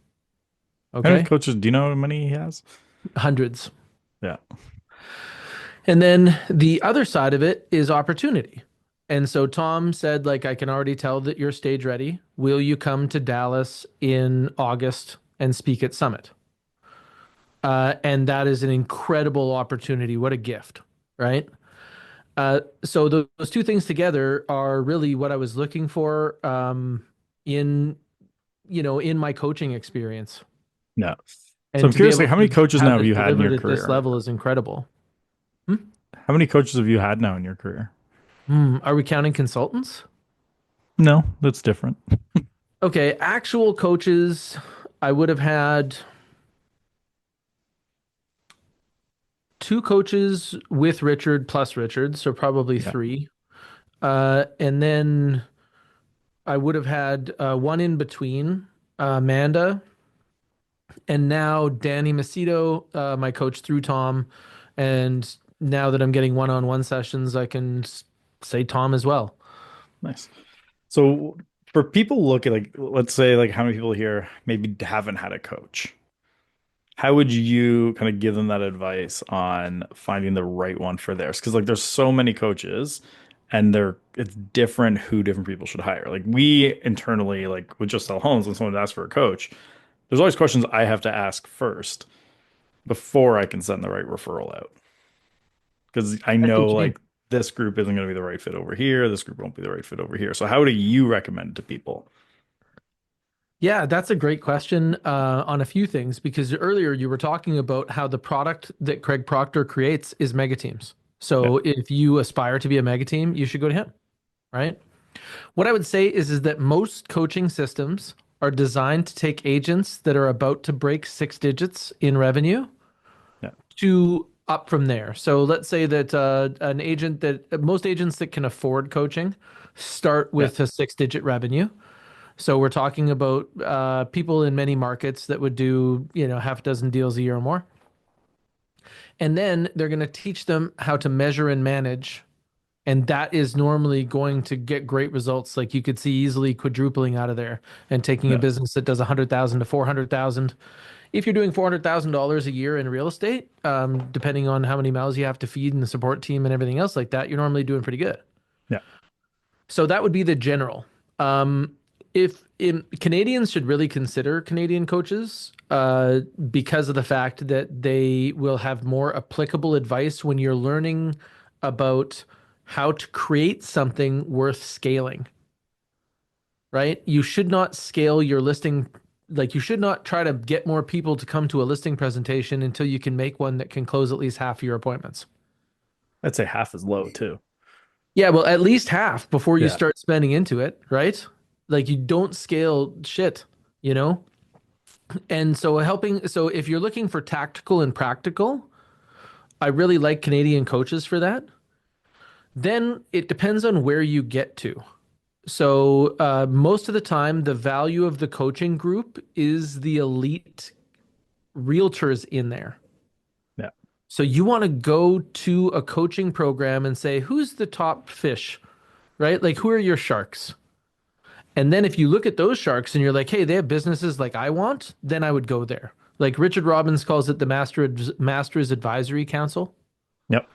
[SPEAKER 1] How many
[SPEAKER 2] Okay?
[SPEAKER 1] coaches do you know how many he has?
[SPEAKER 2] Hundreds.
[SPEAKER 1] Yeah.
[SPEAKER 2] And then the other side of it is opportunity. And so Tom said, like, I can already tell that you're stage ready. Will you come to Dallas in August and speak at Summit? And that is an incredible opportunity. What a gift, right? So those two things together are really what I was looking for in in my coaching experience.
[SPEAKER 1] Yeah. So
[SPEAKER 2] And
[SPEAKER 1] I'm
[SPEAKER 2] to be
[SPEAKER 1] curious,
[SPEAKER 2] able
[SPEAKER 1] like, how many
[SPEAKER 2] to
[SPEAKER 1] coaches now
[SPEAKER 2] have
[SPEAKER 1] have
[SPEAKER 2] this
[SPEAKER 1] you had in
[SPEAKER 2] delivered
[SPEAKER 1] your
[SPEAKER 2] at this
[SPEAKER 1] career?
[SPEAKER 2] level is incredible. Hmm?
[SPEAKER 1] How many coaches have you had now in your career?
[SPEAKER 2] Are we counting consultants?
[SPEAKER 1] No, that's different.
[SPEAKER 2] Okay, actual coaches, I would have had two coaches with Richard plus Richard, so probably
[SPEAKER 1] Yeah,
[SPEAKER 2] three. And then I would have had one in between, Amanda, and now Danny Macedo, my coach through Tom. And now that I'm getting one-on-one sessions, I can say Tom as well.
[SPEAKER 1] nice. So for people looking like, let's say like how many people here maybe haven't had a coach? How would you kind of give them that advice on finding the right one for theirs? Because like there's so many coaches and it's different who different people should hire. Like we internally, like with Just Sell Homes, when someone asks for a coach, there's always questions I have to ask first before I can send the right referral out. Because I
[SPEAKER 2] I see
[SPEAKER 1] know
[SPEAKER 2] what you mean.
[SPEAKER 1] like this group isn't going to be the right fit over here, this group won't be the right fit over here. So how do you recommend it to people?
[SPEAKER 2] Yeah, that's a great question on a few things because earlier you were talking about how the product that Craig Proctor creates is mega teams.
[SPEAKER 1] Yeah,
[SPEAKER 2] So if you aspire to be a mega team, you should go to him, right? What I would say is that most coaching systems are designed to take agents that are about to break six digits in revenue
[SPEAKER 1] yeah,
[SPEAKER 2] to up from there. So let's say that an agent that most agents that can afford coaching start
[SPEAKER 1] yeah,
[SPEAKER 2] with a six-digit revenue. So we're talking about people in many markets that would do, half a dozen deals a year or more. And then they're going to teach them how to measure and manage. And that is normally going to get great results. Like you could see easily quadrupling out of there and taking a
[SPEAKER 1] yeah,
[SPEAKER 2] business that does 100,000 to 400,000. If you're doing $400,000 a year in real estate, depending on how many mouths you have to feed and the support team and everything else like that, you're normally doing pretty good.
[SPEAKER 1] yeah.
[SPEAKER 2] So that would be the general. Um, if in Canadians should really consider Canadian coaches because of the fact that they will have more applicable advice when you're learning about how to create something worth scaling, right? You should not scale your listing, like you should not try to get more people to come to a listing presentation until you can make one that can close at least half of your appointments.
[SPEAKER 1] I'd say half is low too.
[SPEAKER 2] Yeah, well, at least half before you
[SPEAKER 1] Yeah.
[SPEAKER 2] start spending into it, right? Like you don't scale shit, you know? And so so if you're looking for tactical and practical, I really like Canadian coaches for that. Then it depends on where you get to. So most of the time, the value of the coaching group is the elite realtors in there.
[SPEAKER 1] Yeah.
[SPEAKER 2] So you want to go to a coaching program and say, who's the top fish, right? Like, who are your sharks? And then if you look at those sharks and you're like, hey, they have businesses like I want, then I would go there. Like Richard Robbins calls it the Masters Advisory Council.
[SPEAKER 1] Yep.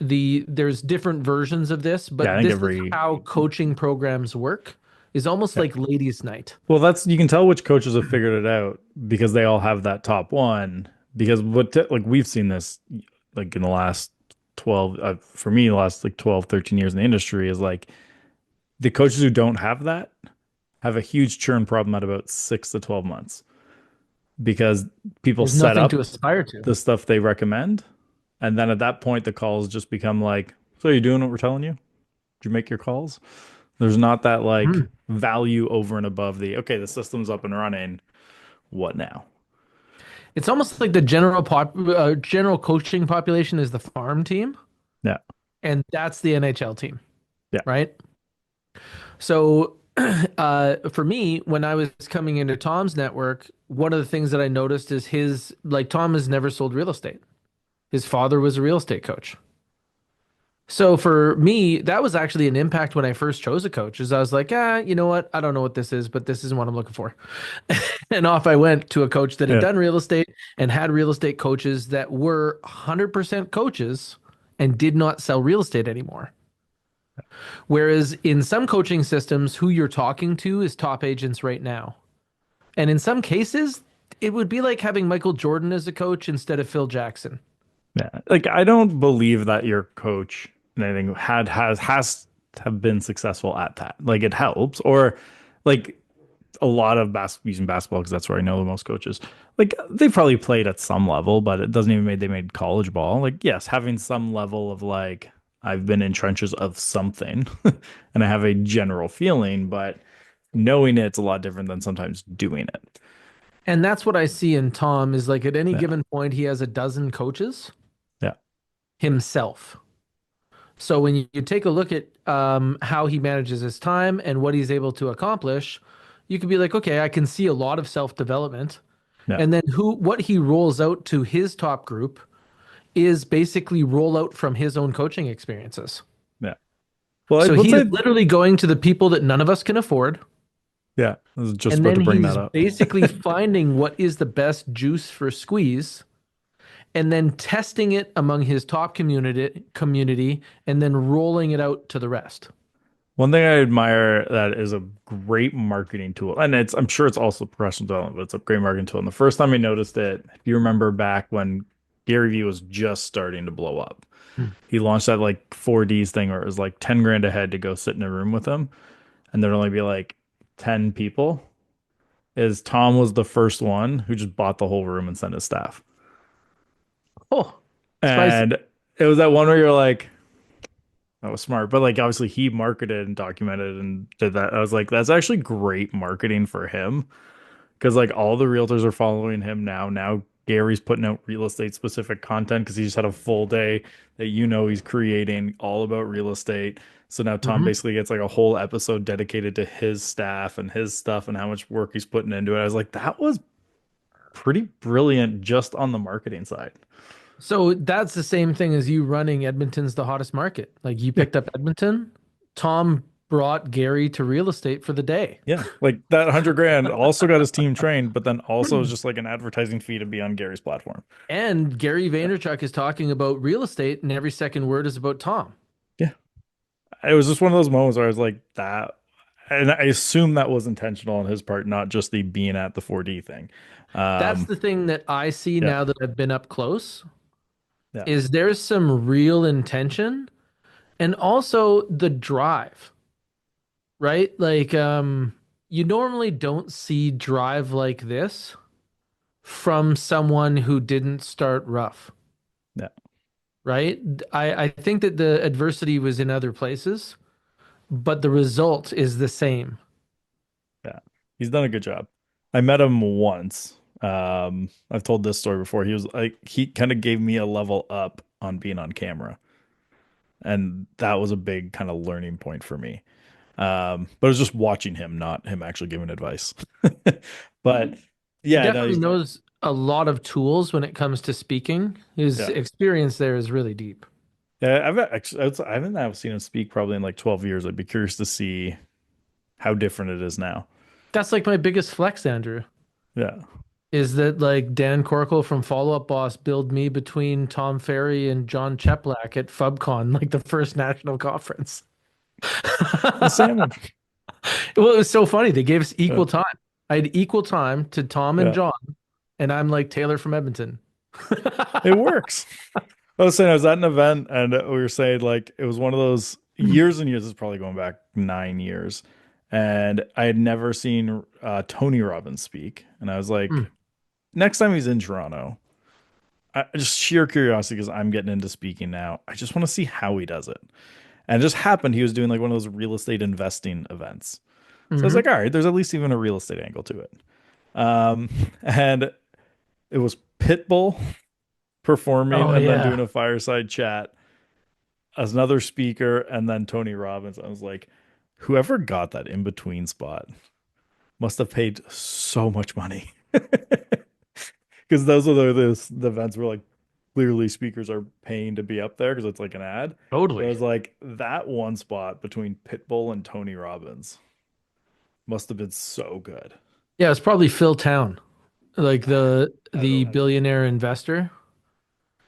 [SPEAKER 2] There's different versions of this,
[SPEAKER 1] Yeah, I
[SPEAKER 2] but
[SPEAKER 1] think
[SPEAKER 2] this is
[SPEAKER 1] every
[SPEAKER 2] how coaching programs work. Is almost
[SPEAKER 1] yeah.
[SPEAKER 2] like ladies' night.
[SPEAKER 1] Well, that's you can tell which coaches have figured it out because they all have that top one. Because like we've seen this like in the last 12 for me the last like 12, 13 years in the industry is like the coaches who don't have that have a huge churn problem at about 6 to 12 months because people
[SPEAKER 2] There's
[SPEAKER 1] set
[SPEAKER 2] nothing to
[SPEAKER 1] up
[SPEAKER 2] aspire to.
[SPEAKER 1] the stuff they recommend and then at that point the calls just become like, so you doing what we're telling you? Did you make your calls? There's not that like
[SPEAKER 2] Mhm.
[SPEAKER 1] value over and above the okay, the system's up and running. What now?
[SPEAKER 2] It's almost like the general coaching population is the farm team,
[SPEAKER 1] Yeah,
[SPEAKER 2] and that's the NHL team,
[SPEAKER 1] yeah,
[SPEAKER 2] right? So, for me, when I was coming into Tom's network, one of the things that I noticed is Tom has never sold real estate. His father was a real estate coach. So for me, that was actually an impact when I first chose a coach, is I was like, you know what? I don't know what this is, but this isn't what I'm looking for. And off I went to a coach that had
[SPEAKER 1] yeah,
[SPEAKER 2] done real estate and had real estate coaches that were 100% coaches and did not sell real estate anymore. Whereas in some coaching systems, who you're talking to is top agents right now. And in some cases, it would be like having Michael Jordan as a coach instead of Phil Jackson.
[SPEAKER 1] yeah. Like I don't believe that your coach and anything has to have been successful at that. Like it helps, or like a lot of using basketball because that's where I know the most coaches. Like they probably played at some level, but it doesn't even mean they made college ball. Like yes, having some level of like I've been in trenches of something and I have a general feeling, but knowing it's a lot different than sometimes doing it.
[SPEAKER 2] And that's what I see in Tom is like at any
[SPEAKER 1] Yeah.
[SPEAKER 2] given point, he has a dozen coaches
[SPEAKER 1] Yeah.
[SPEAKER 2] himself. So when you take a look at how he manages his time and what he's able to accomplish, you could be like, okay, I can see a lot of self-development.
[SPEAKER 1] Yeah.
[SPEAKER 2] And then what he rolls out to his top group is basically rollout from his own coaching experiences.
[SPEAKER 1] Yeah. Well, I
[SPEAKER 2] So
[SPEAKER 1] would
[SPEAKER 2] he is
[SPEAKER 1] say,
[SPEAKER 2] literally going to the people that none of us can afford.
[SPEAKER 1] yeah, I was just
[SPEAKER 2] And
[SPEAKER 1] about
[SPEAKER 2] then
[SPEAKER 1] to bring that
[SPEAKER 2] he's
[SPEAKER 1] up.
[SPEAKER 2] basically finding what is the best juice for squeeze and then testing it among his top community and then rolling it out to the rest.
[SPEAKER 1] One thing I admire that is a great marketing tool, and I'm sure it's also professional development, but it's a great marketing tool. And the first time I noticed it, if you remember back when Gary Vee was just starting to blow up,
[SPEAKER 2] Hmm.
[SPEAKER 1] he launched that like 4Ds thing where it was like 10 grand a head to go sit in a room with him, and there'd only be like 10 people. Is Tom was the first one who just bought the whole room and sent his staff.
[SPEAKER 2] Oh, spicy.
[SPEAKER 1] And it was that one where you're like, that was smart. But like obviously he marketed and documented and did that. I was like, that's actually great marketing for him. Because like all the realtors are following him now. Now Gary's putting out real estate specific content because he just had a full day that he's creating all about real estate. So now Tom
[SPEAKER 2] Hmm.
[SPEAKER 1] basically gets like a whole episode dedicated to his staff and his stuff and how much work he's putting into it. I was like, that was pretty brilliant just on the marketing side.
[SPEAKER 2] So that's the same thing as you running Edmonton's the hottest market. Like you
[SPEAKER 1] Yeah.
[SPEAKER 2] picked up Edmonton, Tom brought Gary to real estate for the day.
[SPEAKER 1] Yeah. Like that 100 grand also got his team trained, but then also is just like an advertising fee to be on Gary's platform.
[SPEAKER 2] And Gary Vaynerchuk is talking about real estate, and every second word is about Tom.
[SPEAKER 1] Yeah. It was just one of those moments where I was like, that. And I assume that was intentional on his part, not just the being at the 4D thing.
[SPEAKER 2] That's
[SPEAKER 1] Um,
[SPEAKER 2] the thing that I see
[SPEAKER 1] yeah.
[SPEAKER 2] now that I've been up close
[SPEAKER 1] Yeah.
[SPEAKER 2] is there's some real intention and also the drive, right? Like you normally don't see drive like this from someone who didn't start rough,
[SPEAKER 1] Yeah.
[SPEAKER 2] right? I think that the adversity was in other places, but the result is the same.
[SPEAKER 1] Yeah. He's done a good job. I met him once. I've told this story before. He was like, he kind of gave me a level up on being on camera. And that was a big kind of learning point for me. But it was just watching him, not him actually giving advice. But
[SPEAKER 2] He
[SPEAKER 1] yeah, no,
[SPEAKER 2] definitely
[SPEAKER 1] he's
[SPEAKER 2] knows a lot of tools when it comes to speaking. His
[SPEAKER 1] yeah.
[SPEAKER 2] experience there is really deep.
[SPEAKER 1] Yeah, I've actually I haven't now seen him speak probably in like 12 years. I'd be curious to see how different it is now.
[SPEAKER 2] That's like my biggest flex, Andrew,
[SPEAKER 1] Yeah.
[SPEAKER 2] is that like Dan Corkle from Follow Up Boss billed me between Tom Ferry and John Cheplack at FubCon, like the first national conference.
[SPEAKER 1] The salmon.
[SPEAKER 2] Well, it was so funny. They gave us
[SPEAKER 1] Yeah.
[SPEAKER 2] equal time. I had equal time to Tom and
[SPEAKER 1] Yeah.
[SPEAKER 2] John, and I'm like Taylor from Edmonton.
[SPEAKER 1] It works. I was saying I was at an event and we were saying like it was one of those years and years. This is probably going back 9 years, and I had never seen Tony Robbins speak. And I was like, next time he's in Toronto, just sheer curiosity because I'm getting into speaking now. I just want to see how he does it. And it just happened he was doing like one of those real estate investing events. So I was
[SPEAKER 2] Mm-hmm.
[SPEAKER 1] like, all right, there's at least even a real estate angle to it. And it was Pitbull performing
[SPEAKER 2] Oh
[SPEAKER 1] and then
[SPEAKER 2] yeah,
[SPEAKER 1] doing a fireside chat as another speaker and then Tony Robbins. I was like, whoever got that in between spot must have paid so much money because those are the events where like clearly speakers are paying to be up there because it's like an ad. But I
[SPEAKER 2] totally.
[SPEAKER 1] was like, that one spot between Pitbull and Tony Robbins must have been so good.
[SPEAKER 2] Yeah, it's probably Phil Town, like
[SPEAKER 1] I'd
[SPEAKER 2] the
[SPEAKER 1] imagine.
[SPEAKER 2] billionaire investor.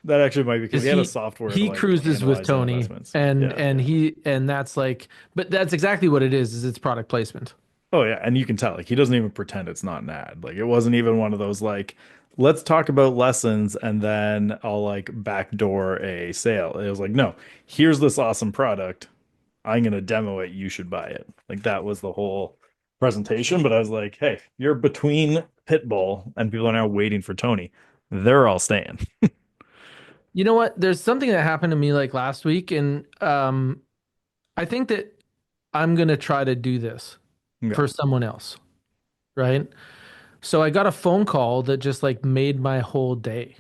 [SPEAKER 1] That actually might be because
[SPEAKER 2] Because
[SPEAKER 1] he had a software to
[SPEAKER 2] he
[SPEAKER 1] like
[SPEAKER 2] cruises with
[SPEAKER 1] analyze the
[SPEAKER 2] Tony
[SPEAKER 1] investments.
[SPEAKER 2] and
[SPEAKER 1] Yeah.
[SPEAKER 2] and that's like but that's exactly what it is it's product placement.
[SPEAKER 1] Oh yeah, and you can tell like he doesn't even pretend it's not an ad. Like it wasn't even one of those like let's talk about lessons and then I'll like backdoor a sale. It was like, no, here's this awesome product. I'm gonna demo it. You should buy it. Like that was the whole presentation. But I was like, hey, you're between Pitbull and people are now waiting for Tony. They're all staying.
[SPEAKER 2] You know what? There's something that happened to me like last week, and I think that I'm gonna try to do this
[SPEAKER 1] Yeah,
[SPEAKER 2] for someone else, right? So I got a phone call that just like made my whole day.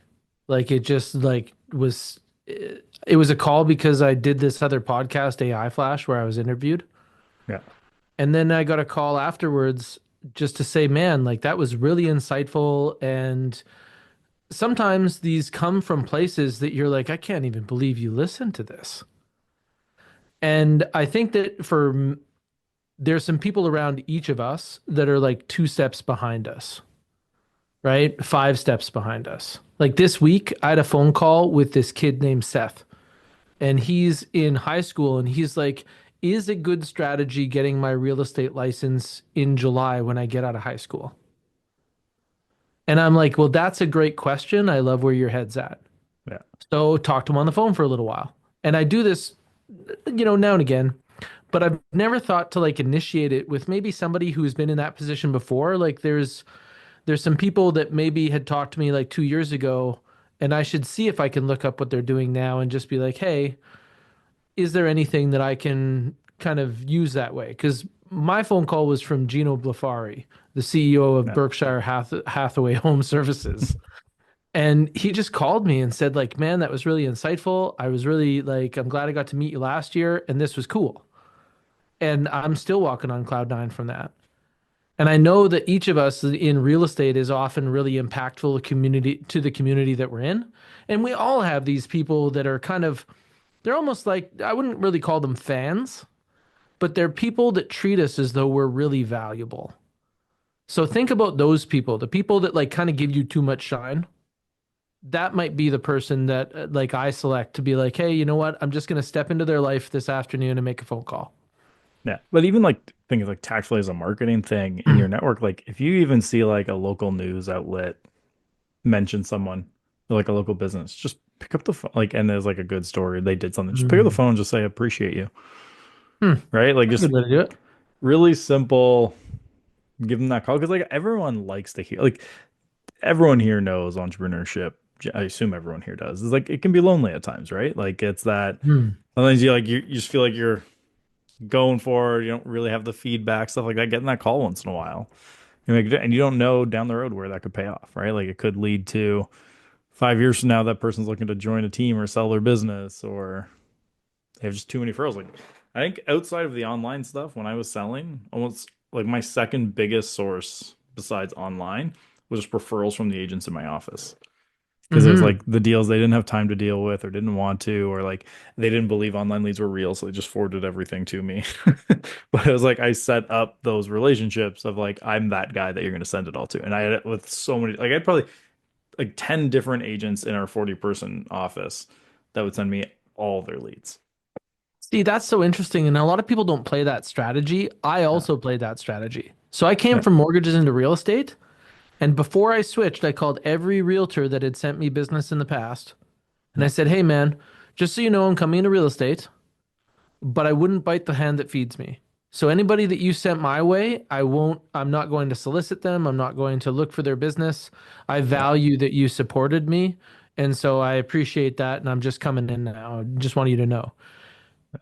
[SPEAKER 2] Like it just like was it was a call because I did this other podcast, AI Flash, where I was interviewed.
[SPEAKER 1] yeah,
[SPEAKER 2] And then I got a call afterwards just to say, man, like that was really insightful. And sometimes these come from places that you're like, I can't even believe you listened to this. And I think that there's some people around each of us that are like two steps behind us, right? Five steps behind us. Like this week, I had a phone call with this kid named Seth, and he's in high school, and he's like, is a good strategy getting my real estate license in July when I get out of high school? And I'm like, well, that's a great question. I love where your head's at.
[SPEAKER 1] yeah,
[SPEAKER 2] So talk to him on the phone for a little while. And I do this, now and again, but I've never thought to like initiate it with maybe somebody who's been in that position before. Like there's some people that maybe had talked to me like 2 years ago, and I should see if I can look up what they're doing now and just be like, hey, is there anything that I can kind of use that way? Because my phone call was from Gino Blafari, the CEO of
[SPEAKER 1] yeah,
[SPEAKER 2] Berkshire Hathaway Home Services. And he just called me and said, like, man, that was really insightful. I was really like, I'm glad I got to meet you last year, and this was cool. And I'm still walking on cloud nine from that. And I know that each of us in real estate is often really impactful to the community that we're in. And we all have these people that are kind of, they're almost like, I wouldn't really call them fans, but they're people that treat us as though we're really valuable. So think about those people, the people that like kind of give you too much shine. That might be the person that like I select to be like, hey, you know what? I'm just going to step into their life this afternoon and make a phone call.
[SPEAKER 1] yeah. But even like things like tactfully as a marketing thing in your network, like if you even see like a local news outlet mention someone, like a local business, just pick up the phone, like, and there's like a good story, they did something, just pick up the
[SPEAKER 2] Mm.
[SPEAKER 1] phone and just say, appreciate you,
[SPEAKER 2] Hmm.
[SPEAKER 1] right? Like
[SPEAKER 2] That's a
[SPEAKER 1] just
[SPEAKER 2] good way to do it.
[SPEAKER 1] really simple, give them that call. Cause like everyone likes to hear, like everyone here knows entrepreneurship. I assume everyone here does. It's like, it can be lonely at times, right? Like it's that,
[SPEAKER 2] Hmm.
[SPEAKER 1] sometimes you like, you just feel like you're going forward. You don't really have the feedback, stuff like that. Getting that call once in a while. And you don't know down the road where that could pay off, right? Like it could lead to 5 years from now, that person's looking to join a team or sell their business, or they have just too many referrals. Like I think outside of the online stuff, when I was selling, almost like my second biggest source besides online was just referrals from the agents in my office. Because it was
[SPEAKER 2] Hmm.
[SPEAKER 1] like the deals they didn't have time to deal with or didn't want to, or like they didn't believe online leads were real, so they just forwarded everything to me. But it was like I set up those relationships of like I'm that guy that you're going to send it all to. And I had it with so many, like I had probably like 10 different agents in our 40-person office that would send me all their leads.
[SPEAKER 2] See, that's so interesting. And a lot of people don't play that strategy. I
[SPEAKER 1] Yeah.
[SPEAKER 2] also played that strategy. So I came
[SPEAKER 1] Yeah.
[SPEAKER 2] from mortgages into real estate. And before I switched, I called every realtor that had sent me business in the past. And I
[SPEAKER 1] Yeah.
[SPEAKER 2] said, hey, man, just so you know, I'm coming into real estate, but I wouldn't bite the hand that feeds me. So anybody that you sent my way, I'm not going to solicit them. I'm not going to look for their business. I
[SPEAKER 1] Yeah.
[SPEAKER 2] value that you supported me. And so I appreciate that. And I'm just coming in now. Just want you to know.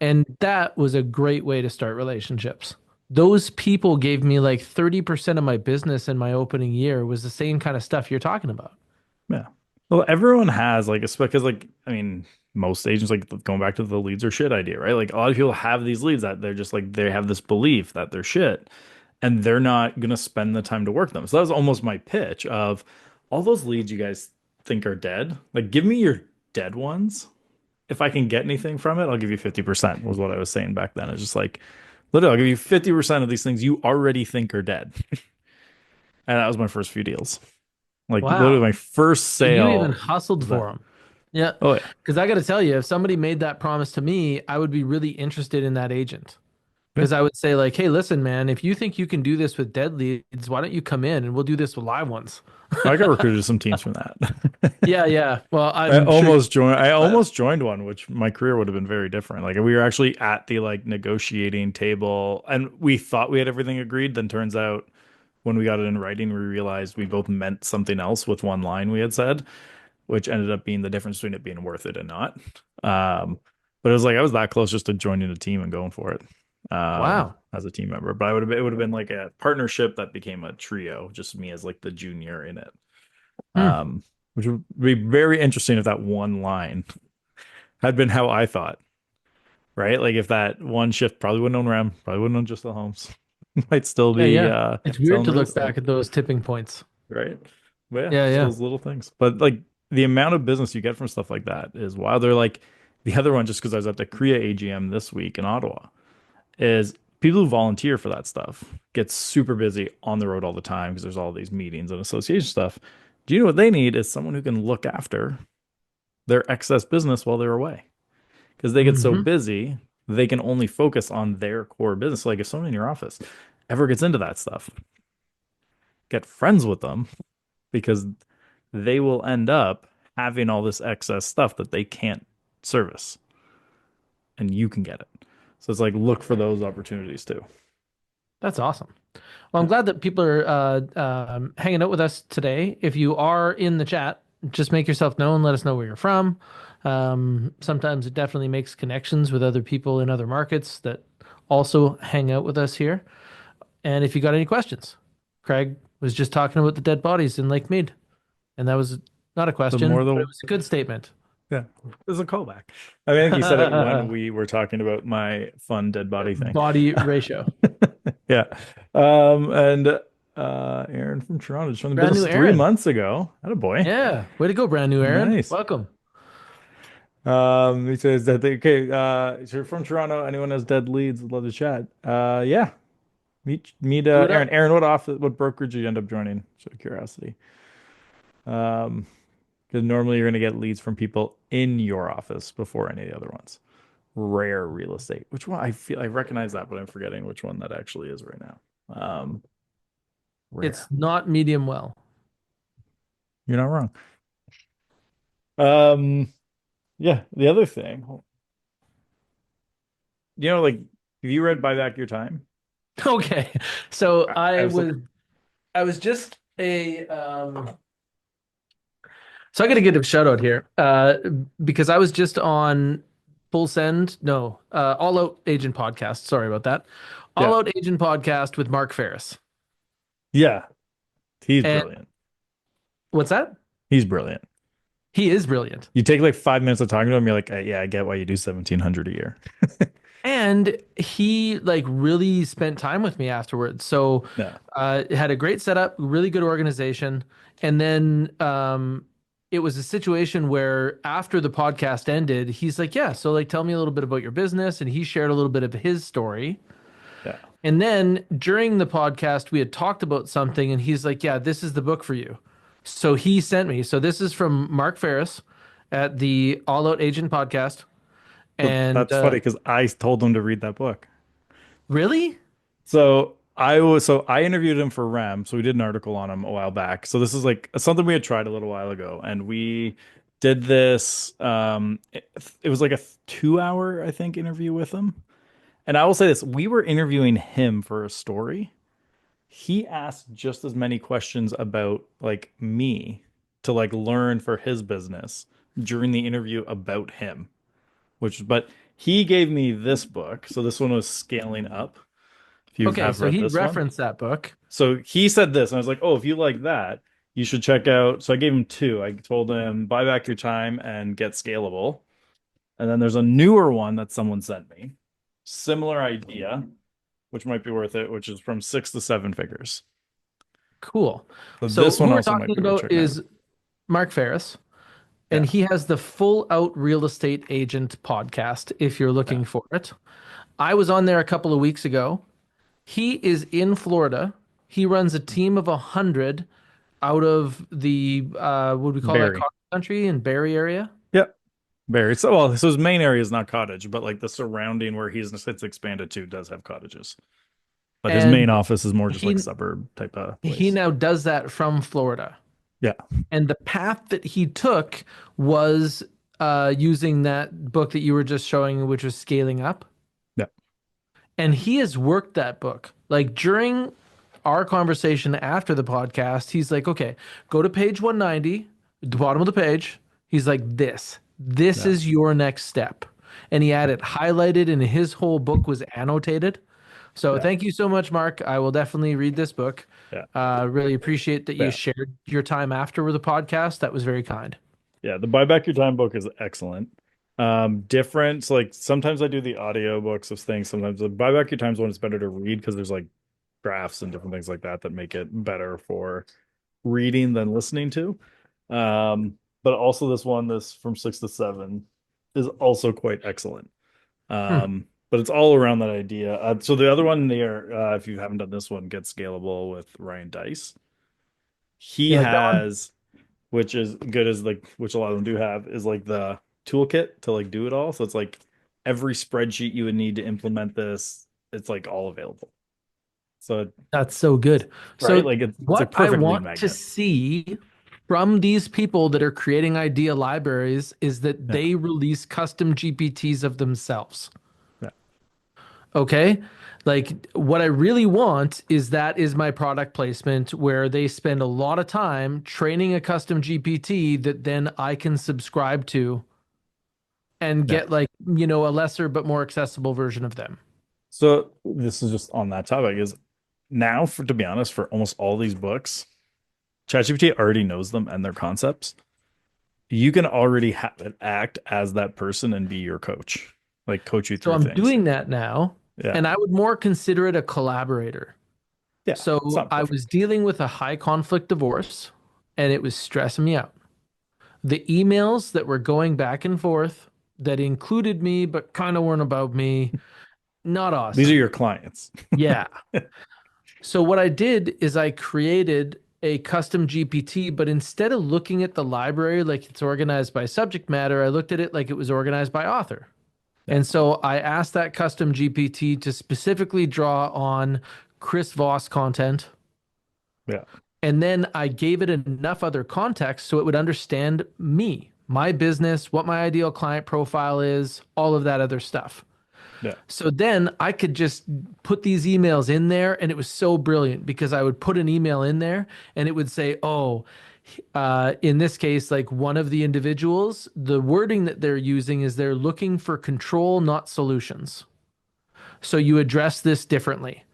[SPEAKER 2] And that was a great way to start relationships. Those people gave me like 30% of my business in my opening year was the same kind of stuff you're talking about.
[SPEAKER 1] Yeah. Well, everyone has like a because like I mean most agents, like going back to the leads are shit idea, right? Like a lot of people have these leads that they're just like they have this belief that they're shit and they're not gonna spend the time to work them. So that was almost my pitch of all those leads you guys think are dead. Like give me your dead ones. If I can get anything from it, I'll give you 50% was what I was saying back then. It's just like literally I'll give you 50% of these things you already think are dead. And that was my first few deals. Like literally
[SPEAKER 2] Wow.
[SPEAKER 1] my first
[SPEAKER 2] So you even
[SPEAKER 1] sale
[SPEAKER 2] hustled
[SPEAKER 1] was that.
[SPEAKER 2] for them. Yeah.
[SPEAKER 1] Oh yeah.
[SPEAKER 2] Because I got to tell you, if somebody made that promise to me, I would be really interested in that agent.
[SPEAKER 1] Yeah.
[SPEAKER 2] Because I would say, like, hey, listen, man, if you think you can do this with dead leads, why don't you come in and we'll do this with live ones?
[SPEAKER 1] I got recruited to some teams from that.
[SPEAKER 2] Yeah, yeah. Well, I'm sure you,
[SPEAKER 1] I
[SPEAKER 2] but
[SPEAKER 1] almost joined one, which my career would have been very different. Like we were actually at the like negotiating table and we thought we had everything agreed. Then turns out when we got it in writing, we realized we both meant something else with one line we had said. which ended up being the difference between it being worth it and not. Um, but it was like I was that close just to joining a team and going for it
[SPEAKER 2] Wow.
[SPEAKER 1] as a team member. But I would have it would have been like a partnership that became a trio, just me as like the junior in it.
[SPEAKER 2] Hmm.
[SPEAKER 1] Which would be very interesting if that one line had been how I thought, right? Like if that one shift probably wouldn't own REM, probably wouldn't own just the homes. Might still
[SPEAKER 2] Yeah,
[SPEAKER 1] be
[SPEAKER 2] yeah. It's weird
[SPEAKER 1] selling
[SPEAKER 2] to
[SPEAKER 1] real
[SPEAKER 2] look
[SPEAKER 1] estate,
[SPEAKER 2] back at those tipping points.
[SPEAKER 1] right? But yeah,
[SPEAKER 2] Yeah,
[SPEAKER 1] just
[SPEAKER 2] yeah.
[SPEAKER 1] those little things. But like the amount of business you get from stuff like that is wild. They're like the other one, just because I was at the Korea AGM this week in Ottawa, is people who volunteer for that stuff get super busy on the road all the time because there's all these meetings and association stuff. Do you know what they need is someone who can look after their excess business while they're away? Because they get so
[SPEAKER 2] Hmm.
[SPEAKER 1] busy, they can only focus on their core business. Like if someone in your office ever gets into that stuff, get friends with them because they will end up having all this excess stuff that they can't service and you can get it. So it's like look for those opportunities too.
[SPEAKER 2] That's awesome. Well, I'm
[SPEAKER 1] Yeah.
[SPEAKER 2] glad that people are hanging out with us today. If you are in the chat, just make yourself known. Let us know where you're from. Sometimes it definitely makes connections with other people in other markets that also hang out with us here. And if you got any questions, Craig was just talking about the dead bodies in Lake Mead, and that was not a
[SPEAKER 1] The more
[SPEAKER 2] question, but it
[SPEAKER 1] the
[SPEAKER 2] was a good statement.
[SPEAKER 1] yeah, there's a callback. I mean, I think you said it when we were talking about my fun dead body thing.
[SPEAKER 2] Body ratio.
[SPEAKER 1] Yeah. And Aaron from Toronto just joined the
[SPEAKER 2] Brand new
[SPEAKER 1] business three
[SPEAKER 2] Aaron.
[SPEAKER 1] months ago. Had a boy.
[SPEAKER 2] Yeah. Way to go, brand new Aaron.
[SPEAKER 1] Nice.
[SPEAKER 2] Welcome.
[SPEAKER 1] He says that they okay, if you're from Toronto, anyone has dead leads, would love to chat. Yeah. Meet
[SPEAKER 2] Do it
[SPEAKER 1] Aaron.
[SPEAKER 2] up.
[SPEAKER 1] Aaron, what brokerage did you end up joining? Just out of curiosity. Um, because normally you're gonna get leads from people in your office before any of the other ones. Rare real estate. Which one? I feel I recognize that, but I'm forgetting which one that actually is right now.
[SPEAKER 2] It's
[SPEAKER 1] Rare.
[SPEAKER 2] not medium well.
[SPEAKER 1] You're not wrong. Um, yeah, the other thing, like, have you read Buy Back Your Time?
[SPEAKER 2] Okay. So
[SPEAKER 1] I was like,
[SPEAKER 2] I was just a so I got to give a shout out here because I was just on Full Send, no, All Out Agent podcast. Sorry about that. All
[SPEAKER 1] yeah,
[SPEAKER 2] Out Agent podcast with Mark Ferris.
[SPEAKER 1] yeah, he's
[SPEAKER 2] And
[SPEAKER 1] brilliant.
[SPEAKER 2] what's that?
[SPEAKER 1] He's brilliant.
[SPEAKER 2] He is brilliant.
[SPEAKER 1] You take like 5 minutes of talking to him, you're like, yeah, I get why you do 1,700 a year.
[SPEAKER 2] And he like really spent time with me afterwards. So
[SPEAKER 1] Yeah,
[SPEAKER 2] had a great setup, really good organization. And then it was a situation where after the podcast ended, he's like, yeah, so like tell me a little bit about your business. And he shared a little bit of his story.
[SPEAKER 1] yeah.
[SPEAKER 2] And then during the podcast, we had talked about something, and he's like, yeah, this is the book for you. So he sent me. So this is from Mark Ferris at the All Out Agent podcast.
[SPEAKER 1] So
[SPEAKER 2] And
[SPEAKER 1] that's funny because I told him to read that book.
[SPEAKER 2] really?
[SPEAKER 1] So I interviewed him for REM, so we did an article on him a while back. So this is like something we had tried a little while ago, and we did this. It was like a 2 hour, I think, interview with him. And I will say this: we were interviewing him for a story. He asked just as many questions about like me to like learn for his business during the interview about him, but he gave me this book. So this one was Scaling Up. If you
[SPEAKER 2] Okay,
[SPEAKER 1] have
[SPEAKER 2] so
[SPEAKER 1] read
[SPEAKER 2] he
[SPEAKER 1] this one.
[SPEAKER 2] referenced that book.
[SPEAKER 1] So he said this, and I was like, "Oh, if you like that, you should check out." So I gave him two. I told him, "Buy Back Your Time" and "Get Scalable." And then there's a newer one that someone sent me, similar idea, which might be worth it, which is from 6 to 7 figures.
[SPEAKER 2] Cool.
[SPEAKER 1] So
[SPEAKER 2] So
[SPEAKER 1] this one
[SPEAKER 2] who we're
[SPEAKER 1] also might
[SPEAKER 2] talking
[SPEAKER 1] be worth
[SPEAKER 2] about
[SPEAKER 1] checking out.
[SPEAKER 2] is Mark Ferris, and
[SPEAKER 1] Yeah,
[SPEAKER 2] he has the Full Out Real Estate Agent podcast if you're
[SPEAKER 1] yeah,
[SPEAKER 2] looking for it. I was on there a couple of weeks ago. He is in Florida. He runs a team of 100 out of the what do we call that
[SPEAKER 1] Barry.
[SPEAKER 2] cottage country in Barry area.
[SPEAKER 1] Yep, Barry. So his main area is not cottage, but like the surrounding where it's expanded to does have cottages. But his main
[SPEAKER 2] And
[SPEAKER 1] office is more just like
[SPEAKER 2] he
[SPEAKER 1] suburb type of
[SPEAKER 2] he
[SPEAKER 1] place.
[SPEAKER 2] now does that from Florida.
[SPEAKER 1] Yeah,
[SPEAKER 2] And the path that he took was using that book that you were just showing, which was Scaling Up.
[SPEAKER 1] yeah.
[SPEAKER 2] And he has worked that book. Like during our conversation after the podcast, he's like, okay, go to page 190, the bottom of the page. He's like, this
[SPEAKER 1] Yeah.
[SPEAKER 2] is your next step. And he had it highlighted and his whole book was annotated. So
[SPEAKER 1] Yeah.
[SPEAKER 2] thank you so much, Mark. I will definitely read this book.
[SPEAKER 1] Yeah.
[SPEAKER 2] Really appreciate that you
[SPEAKER 1] Yeah.
[SPEAKER 2] shared your time after with the podcast. That was very kind.
[SPEAKER 1] Yeah. The Buy Back Your Time book is excellent. Different. So like sometimes I do the audio books of things. Sometimes the Buy Back Your Time's one is better to read because there's like graphs and different things like that that make it better for reading than listening to. But also this one, this from 6 to 7, is also quite excellent.
[SPEAKER 2] Hmm.
[SPEAKER 1] But it's all around that idea. So the other one there, if you haven't done this one, Get Scalable with Ryan Dice. He
[SPEAKER 2] You like that one?
[SPEAKER 1] has, which is good as like, which a lot of them do have, is like the toolkit to like do it all. So it's like every spreadsheet you would need to implement this, it's like all available. So
[SPEAKER 2] That's so good.
[SPEAKER 1] right,
[SPEAKER 2] So
[SPEAKER 1] like it's a
[SPEAKER 2] what I
[SPEAKER 1] perfect lead
[SPEAKER 2] want to
[SPEAKER 1] magnet.
[SPEAKER 2] see from these people that are creating idea libraries is that
[SPEAKER 1] Yeah,
[SPEAKER 2] they release custom GPTs of themselves.
[SPEAKER 1] yeah,
[SPEAKER 2] Okay. Like what I really want is that is my product placement where they spend a lot of time training a custom GPT that then I can subscribe to and
[SPEAKER 1] yeah.
[SPEAKER 2] get like, a lesser but more accessible version of them.
[SPEAKER 1] So this is just on that topic is now for to be honest, for almost all these books, ChatGPT already knows them and their concepts. You can already have it act as that person and be your coach, like coach you
[SPEAKER 2] So
[SPEAKER 1] through
[SPEAKER 2] I'm
[SPEAKER 1] things.
[SPEAKER 2] doing that now,
[SPEAKER 1] Yeah.
[SPEAKER 2] and I would more consider it a collaborator.
[SPEAKER 1] Yeah. It's
[SPEAKER 2] So
[SPEAKER 1] not
[SPEAKER 2] I was
[SPEAKER 1] perfect.
[SPEAKER 2] dealing with a high conflict divorce and it was stressing me out. The emails that were going back and forth that included me but kind of weren't about me, not
[SPEAKER 1] These are
[SPEAKER 2] awesome.
[SPEAKER 1] your clients.
[SPEAKER 2] Yeah. So what I did is I created a custom GPT, but instead of looking at the library like it's organized by subject matter, I looked at it like it was organized by author.
[SPEAKER 1] Yeah.
[SPEAKER 2] And so I asked that custom GPT to specifically draw on Chris Voss content.
[SPEAKER 1] Yeah.
[SPEAKER 2] And then I gave it enough other context so it would understand me, my business, what my ideal client profile is, all of that other stuff.
[SPEAKER 1] Yeah.
[SPEAKER 2] So then I could just put these emails in there, and it was so brilliant because I would put an email in there and it would say, oh, in this case, like one of the individuals, the wording that they're using is they're looking for control, not solutions. So you address this differently.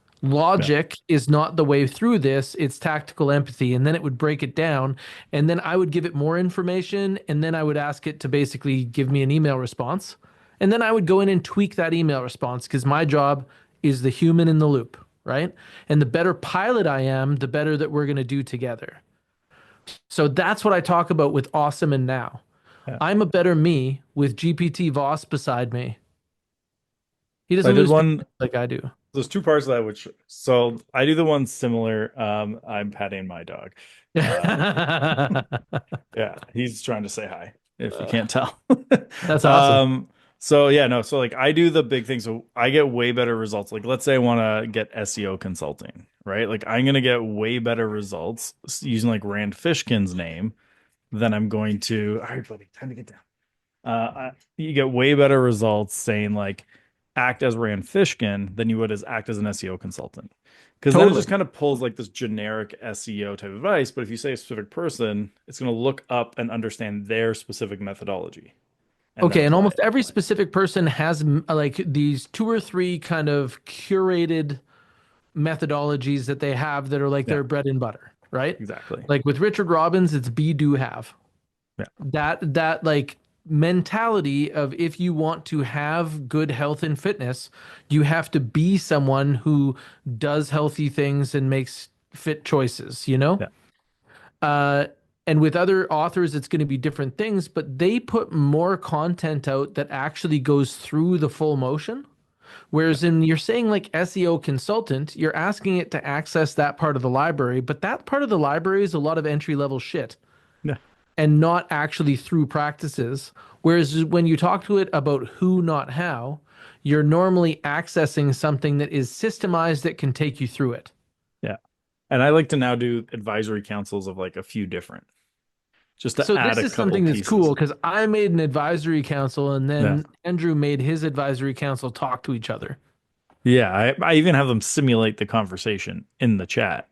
[SPEAKER 1] Yeah.
[SPEAKER 2] Logic is not the way through this, it's tactical empathy. And then it would break it down. And then I would give it more information. And then I would ask it to basically give me an email response. And then I would go in and tweak that email response because my job is the human in the loop, right? And the better pilot I am, the better that we're going to do together. So that's what I talk about with awesome and now.
[SPEAKER 1] Yeah.
[SPEAKER 2] I'm a better me with GPT Voss beside me. He
[SPEAKER 1] So I
[SPEAKER 2] doesn't
[SPEAKER 1] did
[SPEAKER 2] lose
[SPEAKER 1] one.
[SPEAKER 2] patience like I do.
[SPEAKER 1] There's two parts of that, which so I do the one similar. I'm patting my dog. Um, yeah, he's trying to say hi, if you can't tell.
[SPEAKER 2] That's awesome.
[SPEAKER 1] Um, so yeah, no, so like I do the big thing. So I get way better results. Like let's say I want to get SEO consulting, right? Like I'm gonna get way better results using like Rand Fishkin's name than I'm going to. All right, buddy, time to get down. You get way better results saying like act as Rand Fishkin than you would as act as an SEO consultant. Because then it
[SPEAKER 2] Totally.
[SPEAKER 1] just kind of pulls like this generic SEO type of advice. But if you say a specific person, it's going to look up and understand their specific methodology and then
[SPEAKER 2] Okay, and
[SPEAKER 1] apply
[SPEAKER 2] almost
[SPEAKER 1] it that
[SPEAKER 2] every
[SPEAKER 1] way.
[SPEAKER 2] specific person has like these two or three kind of curated methodologies that they have that are like
[SPEAKER 1] Yeah,
[SPEAKER 2] their bread and butter, right?
[SPEAKER 1] exactly.
[SPEAKER 2] Like with Richard Robbins, it's be, do, have.
[SPEAKER 1] Yeah,
[SPEAKER 2] That like mentality of if you want to have good health and fitness, you have to be someone who does healthy things and makes fit choices, you know?
[SPEAKER 1] yeah,
[SPEAKER 2] Uh, and with other authors, it's going to be different things, but they put more content out that actually goes through the full motion.
[SPEAKER 1] yeah,
[SPEAKER 2] Whereas in you're saying like SEO consultant, you're asking it to access that part of the library, but that part of the library is a lot of entry level shit
[SPEAKER 1] yeah,
[SPEAKER 2] and not actually through practices. Whereas when you talk to it about who, not how, you're normally accessing something that is systemized that can take you through it.
[SPEAKER 1] yeah. And I like to now do advisory councils of like a few different, just to
[SPEAKER 2] So
[SPEAKER 1] add
[SPEAKER 2] this
[SPEAKER 1] a
[SPEAKER 2] is
[SPEAKER 1] couple
[SPEAKER 2] something that's cool
[SPEAKER 1] pieces.
[SPEAKER 2] because I made an advisory council and
[SPEAKER 1] Yeah.
[SPEAKER 2] then Andrew made his advisory council talk to each other.
[SPEAKER 1] Yeah, I even have them simulate the conversation in the chat.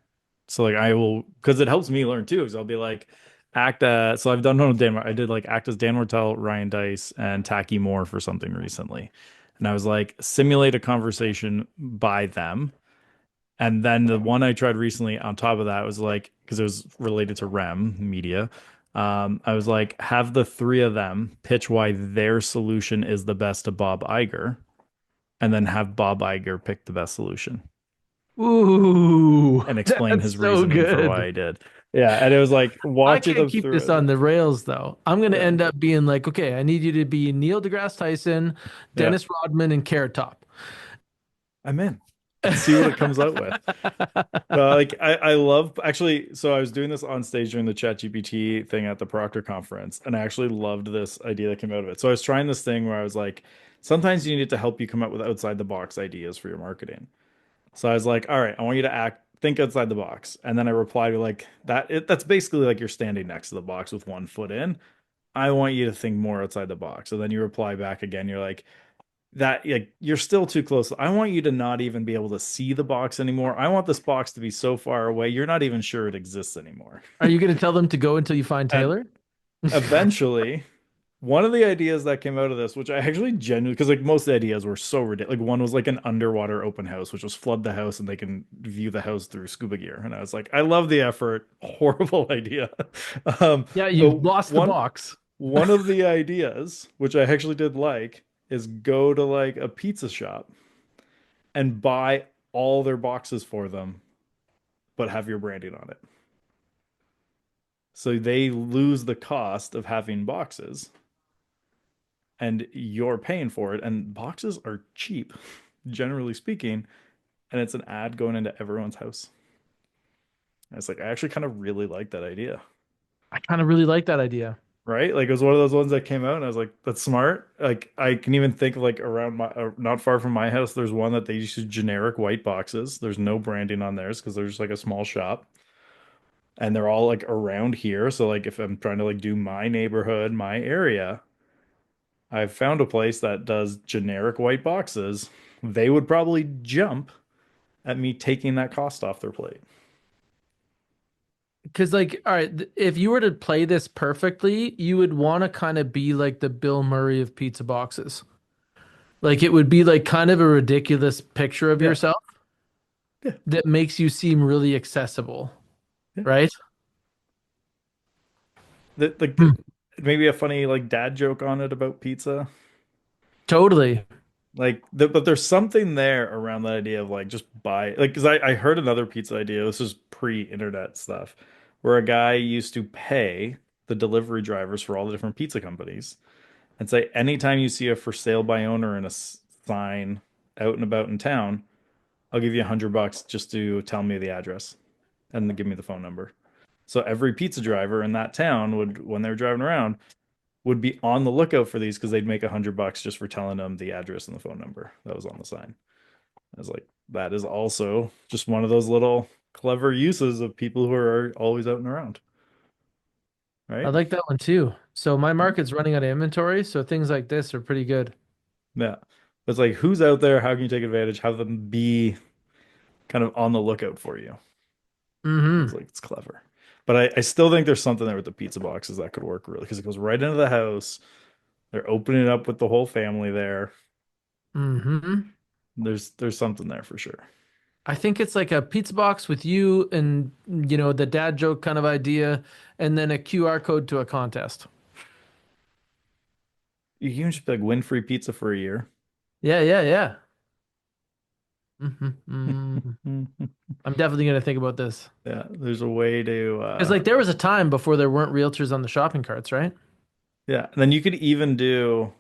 [SPEAKER 1] So like I will because it helps me learn too. Because I'll be like, act as, so I've done one with Dan. I did like act as Dan Martell, Ryan Dice, and Tacky Moore for something recently. And I was like, simulate a conversation by them. And then the one I tried recently on top of that was like, because it was related to REM media. I was like, have the three of them pitch why their solution is the best to Bob Iger, and then have Bob Iger pick the best solution
[SPEAKER 2] Ooh,
[SPEAKER 1] and explain
[SPEAKER 2] that's
[SPEAKER 1] his
[SPEAKER 2] so
[SPEAKER 1] reasoning for why
[SPEAKER 2] good.
[SPEAKER 1] he did. Yeah, and it was like
[SPEAKER 2] I
[SPEAKER 1] watching
[SPEAKER 2] can't
[SPEAKER 1] them
[SPEAKER 2] keep
[SPEAKER 1] through
[SPEAKER 2] this
[SPEAKER 1] it.
[SPEAKER 2] on the rails though. I'm going to
[SPEAKER 1] Yeah,
[SPEAKER 2] end up being like, okay, I need you to be Neil deGrasse Tyson,
[SPEAKER 1] yeah,
[SPEAKER 2] Dennis Rodman, and Carrot Top.
[SPEAKER 1] I'm in. Let's see what it comes out with. But like I love actually, so I was doing this on stage during the ChatGPT thing at the Proctor conference, and I actually loved this idea that came out of it. So I was trying this thing where I was like, sometimes you need to help you come up with outside the box ideas for your marketing. So I was like, all right, I want you to think outside the box. And then I replied with like that's basically like you're standing next to the box with one foot in. I want you to think more outside the box. So then you reply back again. You're like, that like you're still too close. I want you to not even be able to see the box anymore. I want this box to be so far away you're not even sure it exists anymore.
[SPEAKER 2] Are you going to tell them to go until you find
[SPEAKER 1] And
[SPEAKER 2] Taylor?
[SPEAKER 1] eventually, one of the ideas that came out of this, which I actually genuinely, because like most ideas were so ridiculous. Like one was like an underwater open house, which was flood the house and they can view the house through scuba gear. And I was like, I love the effort. Horrible idea.
[SPEAKER 2] Yeah,
[SPEAKER 1] But
[SPEAKER 2] you lost the box.
[SPEAKER 1] one of the ideas, which I actually did like, is go to like a pizza shop and buy all their boxes for them, but have your branding on it. So they lose the cost of having boxes and you're paying for it. And boxes are cheap, generally speaking. And it's an ad going into everyone's house. And it's like, I actually kind of really like that idea.
[SPEAKER 2] I kind of really like that idea.
[SPEAKER 1] Right? Like it was one of those ones that came out, and I was like, "That's smart." Like I can even think of like around my, not far from my house, there's one that they use generic white boxes. There's no branding on theirs because they're just like a small shop, and they're all like around here. So like if I'm trying to like do my neighborhood, my area, I've found a place that does generic white boxes. They would probably jump at me taking that cost off their plate.
[SPEAKER 2] Because, like, all right, if you were to play this perfectly, you would want to kind of be like the Bill Murray of pizza boxes. Like, it would be like kind of a ridiculous picture of
[SPEAKER 1] Yeah,
[SPEAKER 2] yourself
[SPEAKER 1] yeah,
[SPEAKER 2] that makes you seem really accessible,
[SPEAKER 1] yeah.
[SPEAKER 2] right?
[SPEAKER 1] Like
[SPEAKER 2] Hmm.
[SPEAKER 1] maybe a funny like dad joke on it about pizza.
[SPEAKER 2] Totally.
[SPEAKER 1] But there's something there around that idea of like just buy like because I heard another pizza idea. This is pre-internet stuff, where a guy used to pay the delivery drivers for all the different pizza companies and say anytime you see a for sale by owner in a sign out and about in town, I'll give you $100 just to tell me the address and then give me the phone number. So every pizza driver in that town would, when they were driving around, would be on the lookout for these because they'd make $100 just for telling them the address and the phone number that was on the sign. I was like, that is also just one of those little clever uses of people who are always out and around,
[SPEAKER 2] I
[SPEAKER 1] right?
[SPEAKER 2] like that one too. So my market's running out of inventory, so things like this are pretty good.
[SPEAKER 1] Yeah. It's like, who's out there? How can you take advantage? Have them be kind of on the lookout for you. I was
[SPEAKER 2] Mm-hmm.
[SPEAKER 1] like, it's clever. But I still think there's something there with the pizza boxes that could work really because it goes right into the house. They're opening it up with the whole family there.
[SPEAKER 2] Mm-hmm.
[SPEAKER 1] There's something there for sure.
[SPEAKER 2] I think it's like a pizza box with you and, the dad joke kind of idea, and then a QR code to a contest.
[SPEAKER 1] You can just be like win free pizza for a year.
[SPEAKER 2] Yeah, yeah, yeah. Mm-hmm. I'm definitely gonna think about this.
[SPEAKER 1] Yeah, there's a way to
[SPEAKER 2] Because like there was a time before there weren't realtors on the shopping carts, right?
[SPEAKER 1] yeah, and then you could even do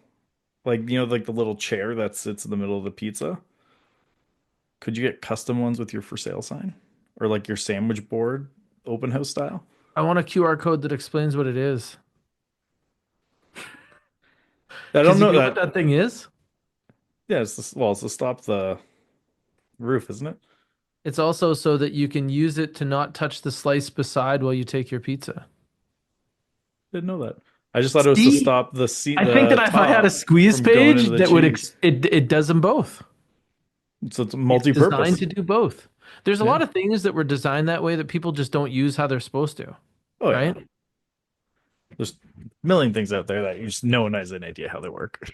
[SPEAKER 1] like like the little chair that sits in the middle of the pizza. Could you get custom ones with your for sale sign or like your sandwich board open house style?
[SPEAKER 2] I want a QR code that explains what it is.
[SPEAKER 1] I don't
[SPEAKER 2] Because you
[SPEAKER 1] know
[SPEAKER 2] know what
[SPEAKER 1] that.
[SPEAKER 2] that thing is?
[SPEAKER 1] Yeah, well, it's to stop the roof, isn't it?
[SPEAKER 2] It's also so that you can use it to not touch the slice beside while you take your pizza.
[SPEAKER 1] Didn't know that. I just thought it was to
[SPEAKER 2] See,
[SPEAKER 1] stop
[SPEAKER 2] I think that
[SPEAKER 1] the
[SPEAKER 2] if I had a
[SPEAKER 1] top
[SPEAKER 2] squeeze
[SPEAKER 1] from going into
[SPEAKER 2] page
[SPEAKER 1] the
[SPEAKER 2] that would
[SPEAKER 1] cheese.
[SPEAKER 2] it does them both.
[SPEAKER 1] So it's
[SPEAKER 2] It's designed
[SPEAKER 1] multi-purpose.
[SPEAKER 2] to do both. There's a
[SPEAKER 1] Yeah.
[SPEAKER 2] lot of things that were designed that way that people just don't use how they're supposed to,
[SPEAKER 1] Oh yeah.
[SPEAKER 2] right?
[SPEAKER 1] There's a million things out there that you just no one has an idea how they work.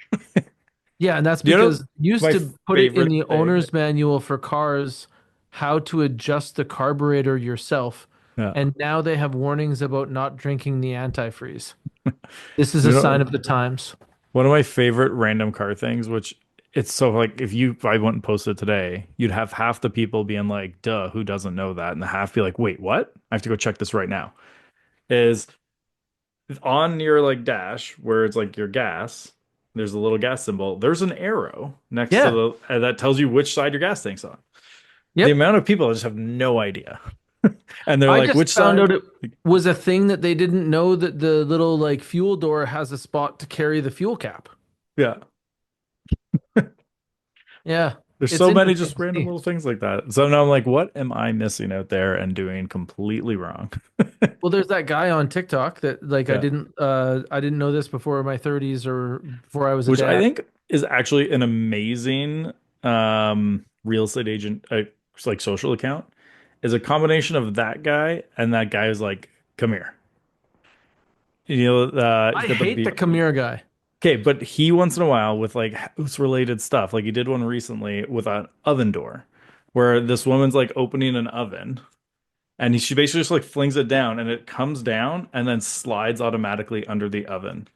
[SPEAKER 2] Yeah, and that's
[SPEAKER 1] You know,
[SPEAKER 2] because used
[SPEAKER 1] my
[SPEAKER 2] to put it in
[SPEAKER 1] favorite
[SPEAKER 2] the
[SPEAKER 1] thing.
[SPEAKER 2] owner's manual for cars how to adjust the carburetor yourself.
[SPEAKER 1] Yeah.
[SPEAKER 2] And now they have warnings about not drinking the antifreeze. This is
[SPEAKER 1] You
[SPEAKER 2] a sign
[SPEAKER 1] know,
[SPEAKER 2] of the times.
[SPEAKER 1] one of my favorite random car things, which it's so like if I went and posted today, you'd have half the people being like, duh, who doesn't know that? And the half be like, wait, what? I have to go check this right now. Is on your like dash where it's like your gas, there's a little gas symbol. There's an arrow next to
[SPEAKER 2] Yeah.
[SPEAKER 1] the that tells you which side your gas tank's on. The
[SPEAKER 2] Yep.
[SPEAKER 1] amount of people that just have no idea. And they're
[SPEAKER 2] I
[SPEAKER 1] like,
[SPEAKER 2] just
[SPEAKER 1] which
[SPEAKER 2] found out
[SPEAKER 1] side?
[SPEAKER 2] it was a thing that they didn't know that the little like fuel door has a spot to carry the fuel cap.
[SPEAKER 1] Yeah.
[SPEAKER 2] Yeah.
[SPEAKER 1] There's
[SPEAKER 2] It's
[SPEAKER 1] so many
[SPEAKER 2] interesting
[SPEAKER 1] just
[SPEAKER 2] to
[SPEAKER 1] random
[SPEAKER 2] see.
[SPEAKER 1] little things like that. So now I'm like, what am I missing out there and doing completely wrong?
[SPEAKER 2] Well, there's that guy on TikTok that like
[SPEAKER 1] Yeah.
[SPEAKER 2] I didn't know this before my 30s or before I was a
[SPEAKER 1] Which I
[SPEAKER 2] dad.
[SPEAKER 1] think is actually an amazing real estate agent like social account is a combination of that guy and that guy who's like, come here. You know, he's
[SPEAKER 2] I
[SPEAKER 1] got the
[SPEAKER 2] hate the
[SPEAKER 1] beard.
[SPEAKER 2] Khmer guy.
[SPEAKER 1] Okay, but he once in a while with like house related stuff. Like he did one recently with an oven door where this woman's like opening an oven and she basically just like flings it down and it comes down and then slides automatically under the oven.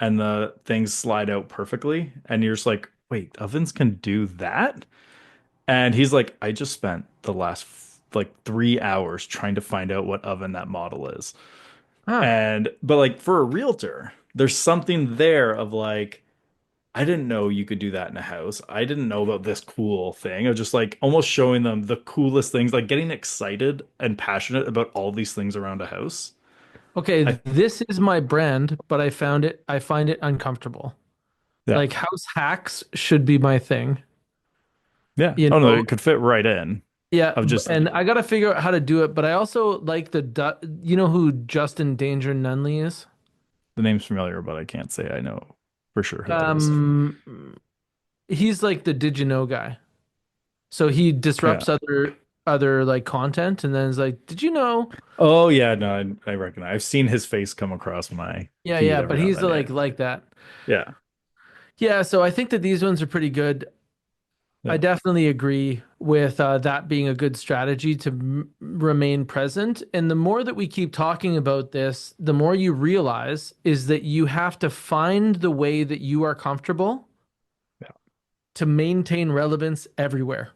[SPEAKER 1] And the things slide out perfectly. And you're just like, wait, ovens can do that? And he's like, I just spent the last like 3 hours trying to find out what oven that model is.
[SPEAKER 2] Huh.
[SPEAKER 1] And but like for a realtor, there's something there of like, I didn't know you could do that in a house. I didn't know about this cool thing of just like almost showing them the coolest things, like getting excited and passionate about all these things around a house.
[SPEAKER 2] Okay,
[SPEAKER 1] I
[SPEAKER 2] this is my brand, but I find it uncomfortable.
[SPEAKER 1] Yeah.
[SPEAKER 2] Like house hacks should be my thing.
[SPEAKER 1] Yeah.
[SPEAKER 2] You
[SPEAKER 1] Oh no,
[SPEAKER 2] know,
[SPEAKER 1] it could fit right in
[SPEAKER 2] yeah,
[SPEAKER 1] of just
[SPEAKER 2] and I gotta figure out how to do it, but I also like you know who Justin Danger Nunley is?
[SPEAKER 1] the name's familiar, but I can't say I know for sure who that is.
[SPEAKER 2] Um, he's like the did you know guy. So he
[SPEAKER 1] Yeah.
[SPEAKER 2] disrupts other like content and then is like, did you know?
[SPEAKER 1] Oh yeah, no, I recognize. I've seen his face come across my
[SPEAKER 2] Yeah,
[SPEAKER 1] feed
[SPEAKER 2] yeah,
[SPEAKER 1] every
[SPEAKER 2] but
[SPEAKER 1] now and
[SPEAKER 2] he's
[SPEAKER 1] then. Yeah.
[SPEAKER 2] like that.
[SPEAKER 1] Yeah.
[SPEAKER 2] Yeah, so I think that these ones are pretty good. I
[SPEAKER 1] Yeah.
[SPEAKER 2] definitely agree with that being a good strategy to remain present. And the more that we keep talking about this, the more you realize is that you have to find the way that you are comfortable
[SPEAKER 1] Yeah.
[SPEAKER 2] to maintain relevance everywhere.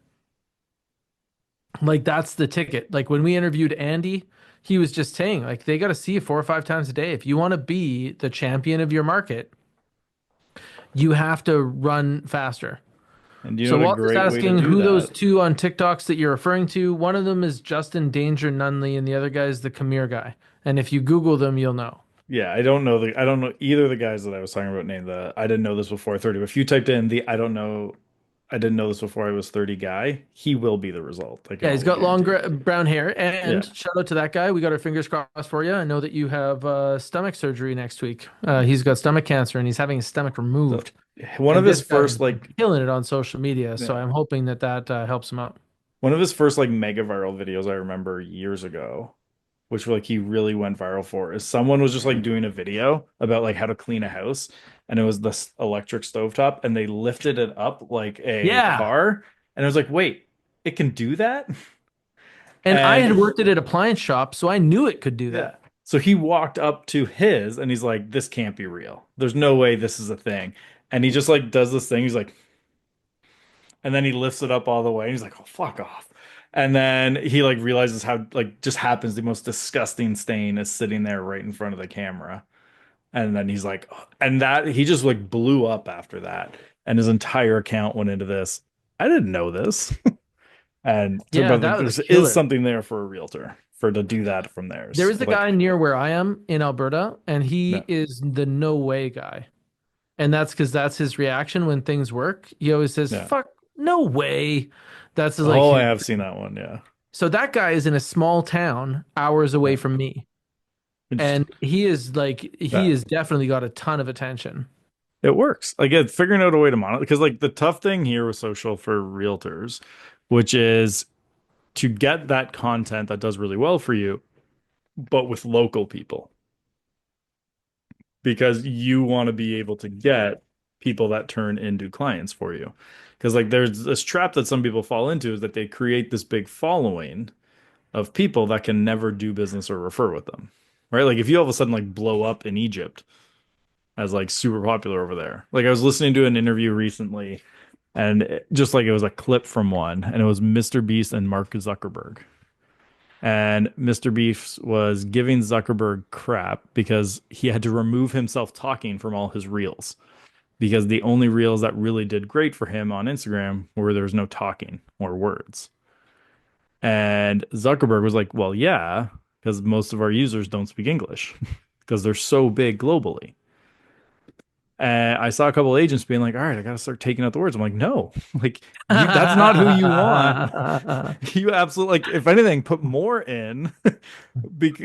[SPEAKER 2] Like that's the ticket. Like when we interviewed Andy, he was just saying like they got to see you 4 or 5 times a day. If you want to be the champion of your market, you have to run faster.
[SPEAKER 1] And you know
[SPEAKER 2] So
[SPEAKER 1] what a
[SPEAKER 2] Walt is
[SPEAKER 1] great way to
[SPEAKER 2] asking
[SPEAKER 1] do
[SPEAKER 2] who those
[SPEAKER 1] that?
[SPEAKER 2] two on TikToks that you're referring to. One of them is Justin Danger Nunley, and the other guy is the Khmer guy. And if you Google them, you'll know.
[SPEAKER 1] Yeah, I don't know either of the guys that I was talking about named the I didn't know this before 30. But if you typed in the I didn't know this before I was 30 guy, he will be the result. I can
[SPEAKER 2] Yeah, he's
[SPEAKER 1] almost
[SPEAKER 2] got long
[SPEAKER 1] guarantee.
[SPEAKER 2] brown hair. And
[SPEAKER 1] Yeah.
[SPEAKER 2] shout out to that guy. We got our fingers crossed for you. I know that you have stomach surgery next week. He's got stomach cancer and he's having his stomach
[SPEAKER 1] So
[SPEAKER 2] removed.
[SPEAKER 1] one of
[SPEAKER 2] And
[SPEAKER 1] his
[SPEAKER 2] this guy has
[SPEAKER 1] first
[SPEAKER 2] been
[SPEAKER 1] like
[SPEAKER 2] killing it on social media. So
[SPEAKER 1] yeah.
[SPEAKER 2] I'm hoping that helps him out.
[SPEAKER 1] One of his first like mega viral videos I remember years ago, which like he really went viral for, is someone was just like doing a video about like how to clean a house, and it was this electric stovetop, and they lifted it up like a
[SPEAKER 2] Yeah.
[SPEAKER 1] car, and I was like, wait, it can do that?
[SPEAKER 2] And I
[SPEAKER 1] And
[SPEAKER 2] had worked at an appliance shop, so I knew it could do
[SPEAKER 1] yeah.
[SPEAKER 2] that.
[SPEAKER 1] So he walked up to his and he's like, this can't be real. There's no way this is a thing. And he just like does this thing. He's like, and then he lifts it up all the way. And he's like, oh, fuck off. And then he like realizes how like just happens the most disgusting stain is sitting there right in front of the camera. And then he's like, oh, and that he just like blew up after that. And his entire account went into this. I didn't know this. And so,
[SPEAKER 2] Yeah,
[SPEAKER 1] but like
[SPEAKER 2] that was a
[SPEAKER 1] there is
[SPEAKER 2] killer.
[SPEAKER 1] something there for a realtor for to do that from
[SPEAKER 2] There
[SPEAKER 1] theirs.
[SPEAKER 2] is a
[SPEAKER 1] Like,
[SPEAKER 2] guy near where I am in Alberta, and he
[SPEAKER 1] no,
[SPEAKER 2] is the no way guy. And that's because that's his reaction when things work. He always says,
[SPEAKER 1] yeah.
[SPEAKER 2] fuck, no way. That's like
[SPEAKER 1] Oh, I
[SPEAKER 2] his.
[SPEAKER 1] have seen that one. Yeah.
[SPEAKER 2] So that guy is in a small town hours away
[SPEAKER 1] Yeah.
[SPEAKER 2] from me.
[SPEAKER 1] Interesting.
[SPEAKER 2] And he is like, he
[SPEAKER 1] Yeah.
[SPEAKER 2] has definitely got a ton of attention.
[SPEAKER 1] It works. Again, figuring out a way to monitor because like the tough thing here with social for realtors, which is to get that content that does really well for you, but with local people. because you want to be able to get people that turn into clients for you. Because like there's this trap that some people fall into is that they create this big following of people that can never do business or refer with them. Right? Like if you all of a sudden like blow up in Egypt as like super popular over there. Like I was listening to an interview recently and just like it was a clip from one and it was Mr. Beast and Mark Zuckerberg. And Mr. Beast was giving Zuckerberg crap because he had to remove himself talking from all his reels because the only reels that really did great for him on Instagram were there was no talking or words. And Zuckerberg was like, well, yeah, because most of our users don't speak English because they're so big globally. And I saw a couple agents being like, all right, I got to start taking out the words. I'm like, no, like that's not who you want. You absolutely like, if anything, put more in,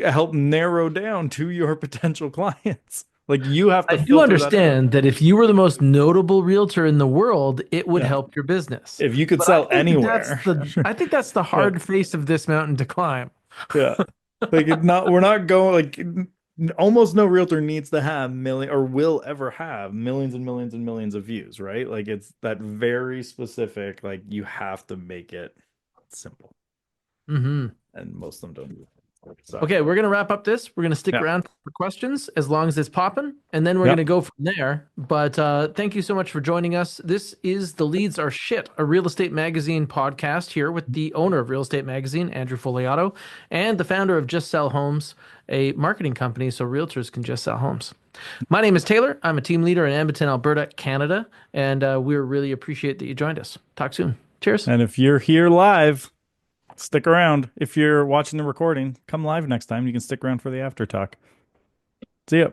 [SPEAKER 1] help narrow down to your potential clients. Like you have
[SPEAKER 2] I
[SPEAKER 1] to
[SPEAKER 2] do
[SPEAKER 1] filter that out.
[SPEAKER 2] understand that if you were the most notable realtor in the world, it would
[SPEAKER 1] Yeah.
[SPEAKER 2] help your business.
[SPEAKER 1] If you could
[SPEAKER 2] But I
[SPEAKER 1] sell
[SPEAKER 2] think
[SPEAKER 1] anywhere.
[SPEAKER 2] I think that's the
[SPEAKER 1] Yeah.
[SPEAKER 2] hard face of this mountain to climb.
[SPEAKER 1] Yeah. Like it not we're not going like almost no realtor needs to have million or will ever have millions and millions and millions of views, right? Like it's that very specific, like you have to make it simple.
[SPEAKER 2] Hmm.
[SPEAKER 1] And most of them don't do it. So
[SPEAKER 2] Okay, we're gonna wrap up this. We're gonna stick
[SPEAKER 1] yeah.
[SPEAKER 2] around for questions as long as it's popping, and then we're
[SPEAKER 1] Yeah.
[SPEAKER 2] gonna go from there. But thank you so much for joining us. This is The Leads Are Shit, a real estate magazine podcast here with the owner of Real Estate Magazine, Andrew Foliato, and the founder of Just Sell Homes, a marketing company so realtors can just sell homes. My name is Taylor. I'm a team leader in Edmonton, Alberta, Canada, and we really appreciate that you joined us. Talk soon. Cheers.
[SPEAKER 1] And if you're here live, stick around. If you're watching the recording, come live next time. You can stick around for the after talk. See ya.